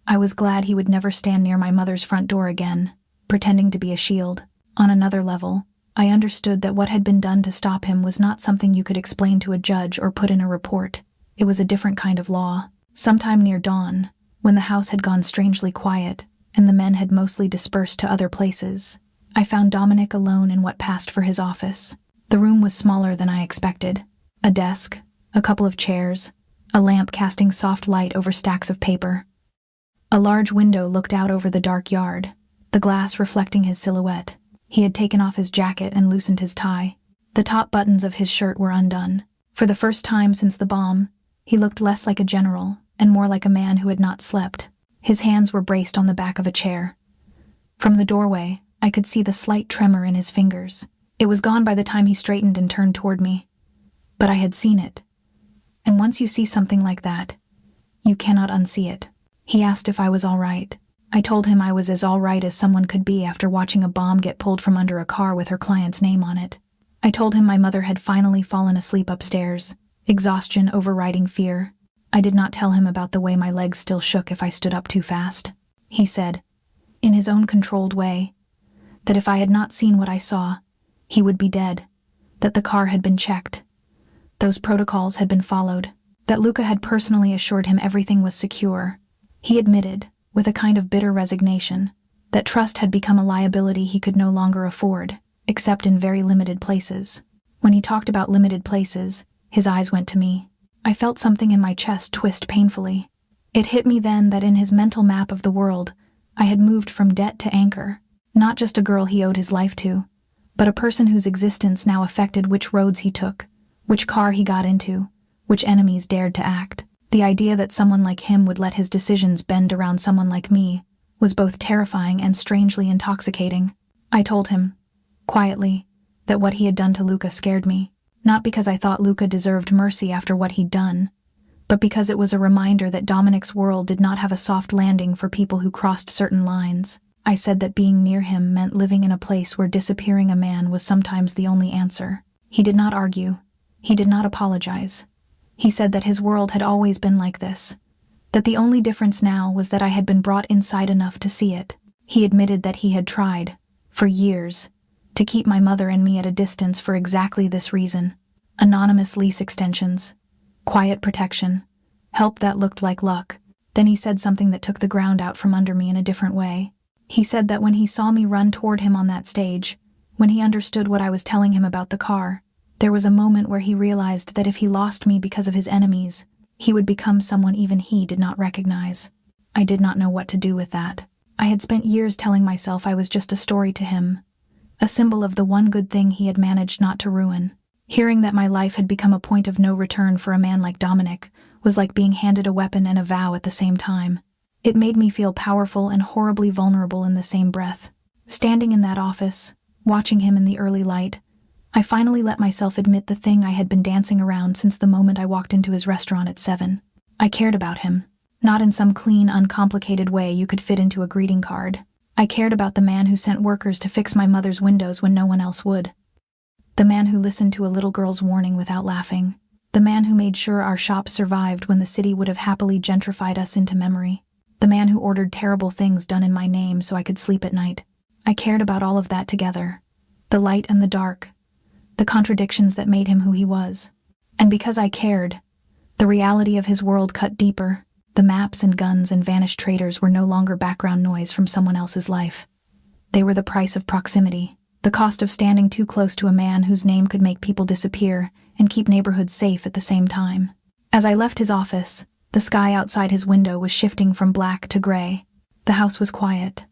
I was glad he would never stand near my mother's front door again, pretending to be a shield. On another level, I understood that what had been done to stop him was not something you could explain to a judge or put in a report. It was a different kind of law. Sometime near dawn, when the house had gone strangely quiet, and the men had mostly dispersed to other places, I found Dominic alone in what passed for his office. The room was smaller than I expected. A desk, a couple of chairs, a lamp casting soft light over stacks of paper. A large window looked out over the dark yard, the glass reflecting his silhouette. He had taken off his jacket and loosened his tie. The top buttons of his shirt were undone. For the first time since the bomb, he looked less like a general and more like a man who had not slept. His hands were braced on the back of a chair. From the doorway, I could see the slight tremor in his fingers. It was gone by the time he straightened and turned toward me. But I had seen it. And once you see something like that, you cannot unsee it. He asked if I was all right. I told him I was as all right as someone could be after watching a bomb get pulled from under a car with her client's name on it. I told him my mother had finally fallen asleep upstairs, exhaustion overriding fear. I did not tell him about the way my legs still shook if I stood up too fast. He said, in his own controlled way, that if I had not seen what I saw, he would be dead, that the car had been checked. Those protocols had been followed, that Luca had personally assured him everything was secure. He admitted, with a kind of bitter resignation, that trust had become a liability he could no longer afford, except in very limited places. When he talked about limited places, his eyes went to me. I felt something in my chest twist painfully. It hit me then that in his mental map of the world, I had moved from debt to anchor, not just a girl he owed his life to, but a person whose existence now affected which roads he took, which car he got into, which enemies dared to act. The idea that someone like him would let his decisions bend around someone like me was both terrifying and strangely intoxicating. I told him, quietly, that what he had done to Luca scared me, not because I thought Luca deserved mercy after what he'd done, but because it was a reminder that Dominic's world did not have a soft landing for people who crossed certain lines. I said that being near him meant living in a place where disappearing a man was sometimes the only answer. He did not argue. He did not apologize. He said that his world had always been like this, that the only difference now was that I had been brought inside enough to see it. He admitted that he had tried, for years, to keep my mother and me at a distance for exactly this reason. Anonymous lease extensions, quiet protection, help that looked like luck. Then he said something that took the ground out from under me in a different way. He said that when he saw me run toward him on that stage, when he understood what I was telling him about the car, there was a moment where he realized that if he lost me because of his enemies, he would become someone even he did not recognize. I did not know what to do with that. I had spent years telling myself I was just a story to him, a symbol of the one good thing he had managed not to ruin. Hearing that my life had become a point of no return for a man like Dominic was like being handed a weapon and a vow at the same time. It made me feel powerful and horribly vulnerable in the same breath. Standing in that office, watching him in the early light, I finally let myself admit the thing I had been dancing around since the moment I walked into his restaurant at 7. I cared about him, not in some clean, uncomplicated way you could fit into a greeting card. I cared about the man who sent workers to fix my mother's windows when no one else would. The man who listened to a little girl's warning without laughing. The man who made sure our shop survived when the city would have happily gentrified us into memory. The man who ordered terrible things done in my name so I could sleep at night. I cared about all of that together. The light and the dark. The contradictions that made him who he was. And because I cared, the reality of his world cut deeper. The maps and guns and vanished traders were no longer background noise from someone else's life. They were the price of proximity. The cost of standing too close to a man whose name could make people disappear and keep neighborhoods safe at the same time. As I left his office, the sky outside his window was shifting from black to gray. The house was quiet.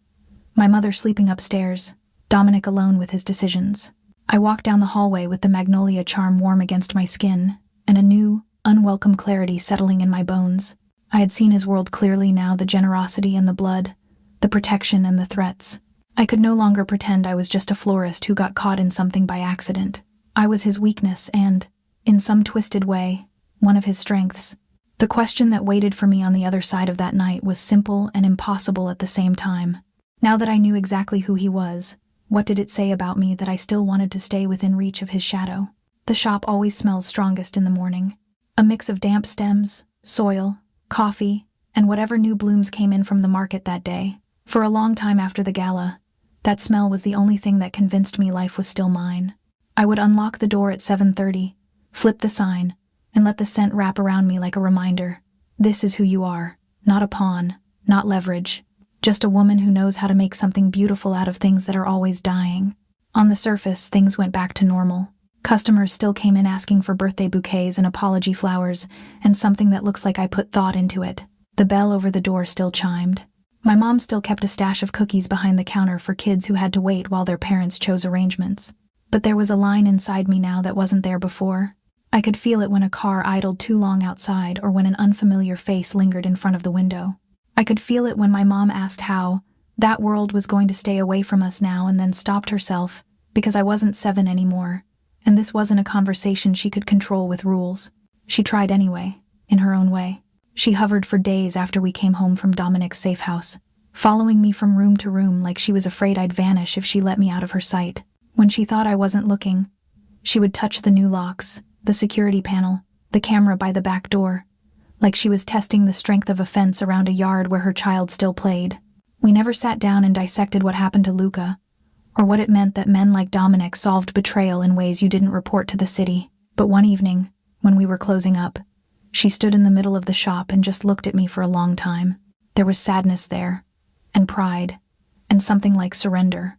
My mother sleeping upstairs, Dominic alone with his decisions. I walked down the hallway with the magnolia charm warm against my skin, and a new, unwelcome clarity settling in my bones. I had seen his world clearly now, the generosity and the blood, the protection and the threats. I could no longer pretend I was just a florist who got caught in something by accident. I was his weakness and, in some twisted way, one of his strengths. The question that waited for me on the other side of that night was simple and impossible at the same time. Now that I knew exactly who he was, what did it say about me that I still wanted to stay within reach of his shadow? The shop always smells strongest in the morning. A mix of damp stems, soil, coffee, and whatever new blooms came in from the market that day. For a long time after the gala, that smell was the only thing that convinced me life was still mine. I would unlock the door at 7:30, flip the sign, and let the scent wrap around me like a reminder. This is who you are, not a pawn, not leverage, just a woman who knows how to make something beautiful out of things that are always dying. On the surface, things went back to normal. Customers still came in asking for birthday bouquets and apology flowers, and something that looks like I put thought into it. The bell over the door still chimed. My mom still kept a stash of cookies behind the counter for kids who had to wait while their parents chose arrangements. But there was a line inside me now that wasn't there before. I could feel it when a car idled too long outside or when an unfamiliar face lingered in front of the window. I could feel it when my mom asked how that world was going to stay away from us now and then stopped herself because I wasn't 7 anymore, and this wasn't a conversation she could control with rules. She tried anyway, in her own way. She hovered for days after we came home from Dominic's safe house, following me from room to room like she was afraid I'd vanish if she let me out of her sight. When she thought I wasn't looking, she would touch the new locks, the security panel, the camera by the back door, like she was testing the strength of a fence around a yard where her child still played. We never sat down and dissected what happened to Luca, or what it meant that men like Dominic solved betrayal in ways you didn't report to the city. But one evening, when we were closing up, she stood in the middle of the shop and just looked at me for a long time. There was sadness there, and pride, and something like surrender.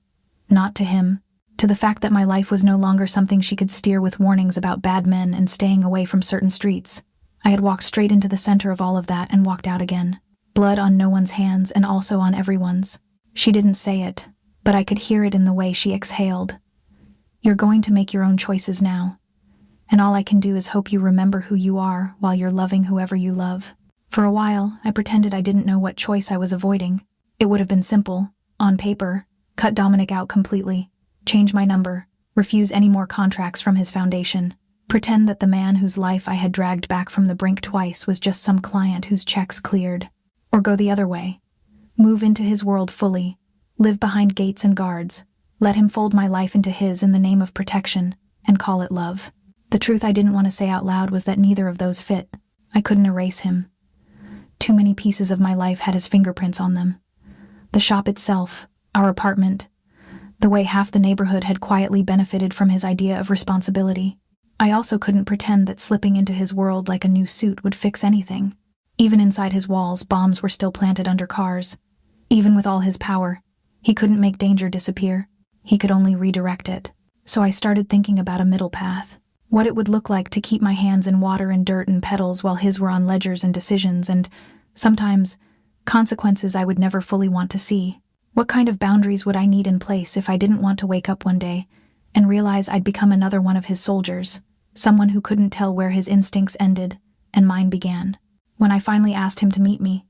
Not to him, to the fact that my life was no longer something she could steer with warnings about bad men and staying away from certain streets. I had walked straight into the center of all of that and walked out again. Blood on no one's hands and also on everyone's. She didn't say it, but I could hear it in the way she exhaled. You're going to make your own choices now. And all I can do is hope you remember who you are while you're loving whoever you love. For a while, I pretended I didn't know what choice I was avoiding. It would have been simple, on paper, cut Dominic out completely, change my number, refuse any more contracts from his foundation, pretend that the man whose life I had dragged back from the brink twice was just some client whose checks cleared. Or go the other way. Move into his world fully, live behind gates and guards, let him fold my life into his in the name of protection, and call it love. The truth I didn't want to say out loud was that neither of those fit. I couldn't erase him. Too many pieces of my life had his fingerprints on them. The shop itself, our apartment, the way half the neighborhood had quietly benefited from his idea of responsibility. I also couldn't pretend that slipping into his world like a new suit would fix anything. Even inside his walls, bombs were still planted under cars. Even with all his power, he couldn't make danger disappear. He could only redirect it. So I started thinking about a middle path. What it would look like to keep my hands in water and dirt and petals while his were on ledgers and decisions and, sometimes, consequences I would never fully want to see. What kind of boundaries would I need in place if I didn't want to wake up one day and realize I'd become another one of his soldiers, someone who couldn't tell where his instincts ended and mine began? When I finally asked him to meet me,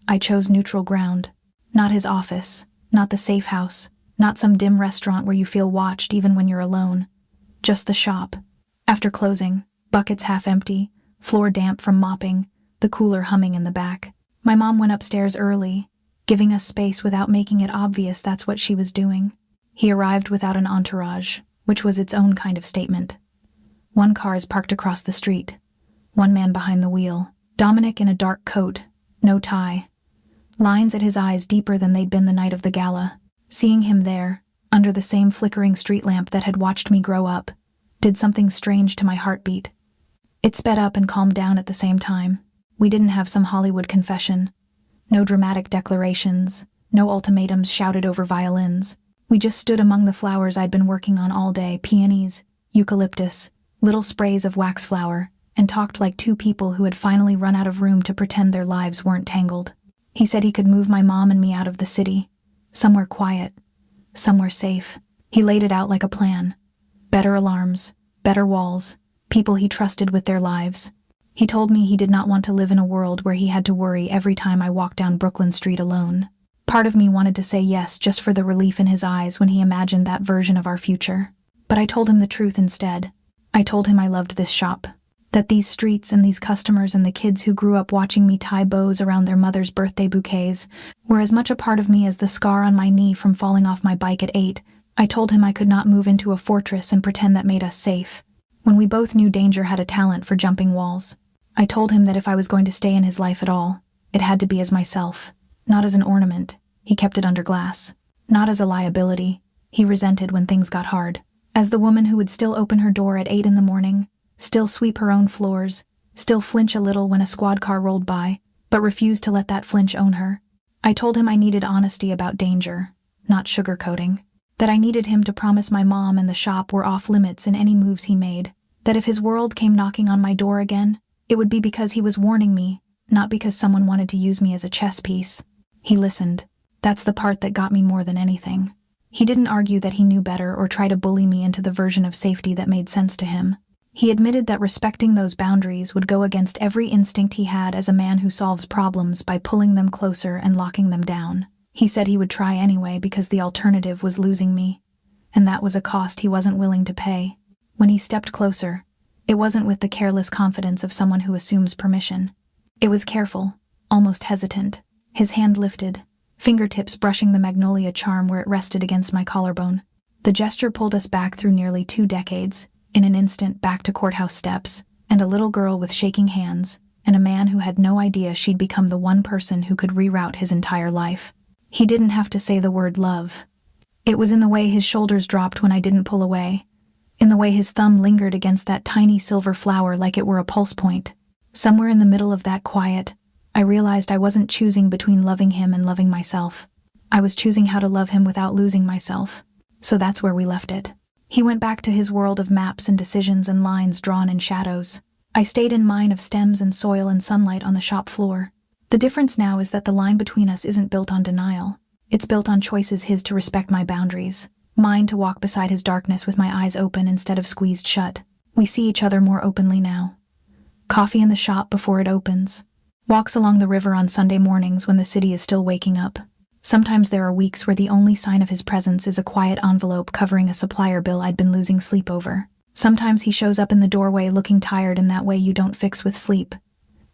I chose neutral ground. Not his office, not the safe house, not some dim restaurant where you feel watched even when you're alone. Just the shop. After closing, buckets half empty, floor damp from mopping, the cooler humming in the back. My mom went upstairs early, giving us space without making it obvious that's what she was doing. He arrived without an entourage, which was its own kind of statement. One car is parked across the street. One man behind the wheel. Dominic in a dark coat, no tie. Lines at his eyes deeper than they'd been the night of the gala. Seeing him there, under the same flickering street lamp that had watched me grow up, did something strange to my heartbeat. It sped up and calmed down at the same time. We didn't have some Hollywood confession. No dramatic declarations, no ultimatums shouted over violins. We just stood among the flowers I'd been working on all day, peonies, eucalyptus, little sprays of waxflower, and talked like two people who had finally run out of room to pretend their lives weren't tangled. He said he could move my mom and me out of the city, somewhere quiet, somewhere safe. He laid it out like a plan. Better alarms, better walls, people he trusted with their lives. He told me he did not want to live in a world where he had to worry every time I walked down Brooklyn Street alone. Part of me wanted to say yes just for the relief in his eyes when he imagined that version of our future. But I told him the truth instead. I told him I loved this shop. That these streets and these customers and the kids who grew up watching me tie bows around their mother's birthday bouquets were as much a part of me as the scar on my knee from falling off my bike at 8. I told him I could not move into a fortress and pretend that made us safe, when we both knew danger had a talent for jumping walls. I told him that if I was going to stay in his life at all, it had to be as myself, not as an ornament. He kept it under glass. Not as a liability. He resented when things got hard. As the woman who would still open her door at 8 in the morning, still sweep her own floors, still flinch a little when a squad car rolled by, but refused to let that flinch own her. I told him I needed honesty about danger, not sugarcoating. That I needed him to promise my mom and the shop were off limits in any moves he made. That if his world came knocking on my door again, it would be because he was warning me, not because someone wanted to use me as a chess piece. He listened. That's the part that got me more than anything. He didn't argue that he knew better or try to bully me into the version of safety that made sense to him. He admitted that respecting those boundaries would go against every instinct he had as a man who solves problems by pulling them closer and locking them down. He said he would try anyway because the alternative was losing me, and that was a cost he wasn't willing to pay. When he stepped closer, it wasn't with the careless confidence of someone who assumes permission. It was careful, almost hesitant, his hand lifted, fingertips brushing the magnolia charm where it rested against my collarbone. The gesture pulled us back through nearly 2 decades, in an instant back to courthouse steps, and a little girl with shaking hands, and a man who had no idea she'd become the one person who could reroute his entire life. He didn't have to say the word love. It was in the way his shoulders dropped when I didn't pull away, in the way his thumb lingered against that tiny silver flower like it were a pulse point. Somewhere in the middle of that quiet, I realized I wasn't choosing between loving him and loving myself. I was choosing how to love him without losing myself. So that's where we left it. He went back to his world of maps and decisions and lines drawn in shadows. I stayed in mine of stems and soil and sunlight on the shop floor. The difference now is that the line between us isn't built on denial. It's built on choices, his to respect my boundaries, mine to walk beside his darkness with my eyes open instead of squeezed shut. We see each other more openly now. Coffee in the shop before it opens. Walks along the river on Sunday mornings when the city is still waking up. Sometimes there are weeks where the only sign of his presence is a quiet envelope covering a supplier bill I'd been losing sleep over. Sometimes he shows up in the doorway looking tired in that way you don't fix with sleep,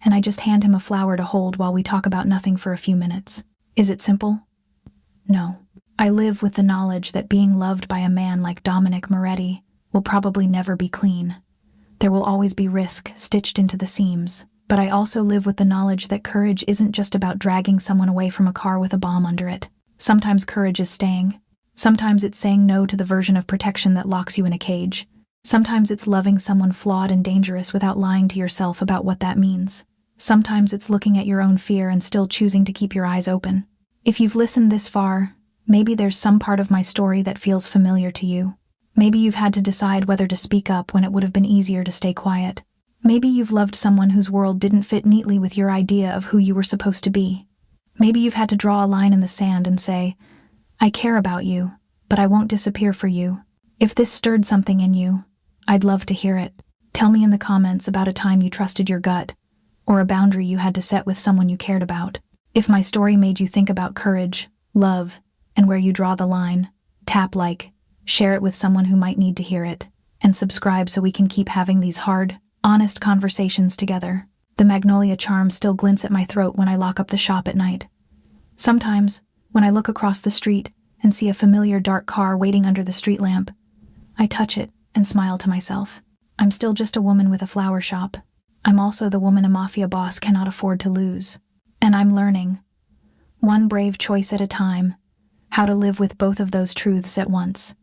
and I just hand him a flower to hold while we talk about nothing for a few minutes. Is it simple? No. I live with the knowledge that being loved by a man like Dominic Moretti will probably never be clean. There will always be risk stitched into the seams, but I also live with the knowledge that courage isn't just about dragging someone away from a car with a bomb under it. Sometimes courage is staying. Sometimes it's saying no to the version of protection that locks you in a cage. Sometimes it's loving someone flawed and dangerous without lying to yourself about what that means. Sometimes it's looking at your own fear and still choosing to keep your eyes open. If you've listened this far, maybe there's some part of my story that feels familiar to you. Maybe you've had to decide whether to speak up when it would have been easier to stay quiet. Maybe you've loved someone whose world didn't fit neatly with your idea of who you were supposed to be. Maybe you've had to draw a line in the sand and say, I care about you, but I won't disappear for you. If this stirred something in you, I'd love to hear it. Tell me in the comments about a time you trusted your gut, or a boundary you had to set with someone you cared about. If my story made you think about courage, love, and where you draw the line, tap like, share it with someone who might need to hear it, and subscribe so we can keep having these hard, honest conversations together. The magnolia charm still glints at my throat when I lock up the shop at night. Sometimes, when I look across the street and see a familiar dark car waiting under the street lamp, I touch it and smile to myself. I'm still just a woman with a flower shop. I'm also the woman a mafia boss cannot afford to lose. And I'm learning, one brave choice at a time, how to live with both of those truths at once.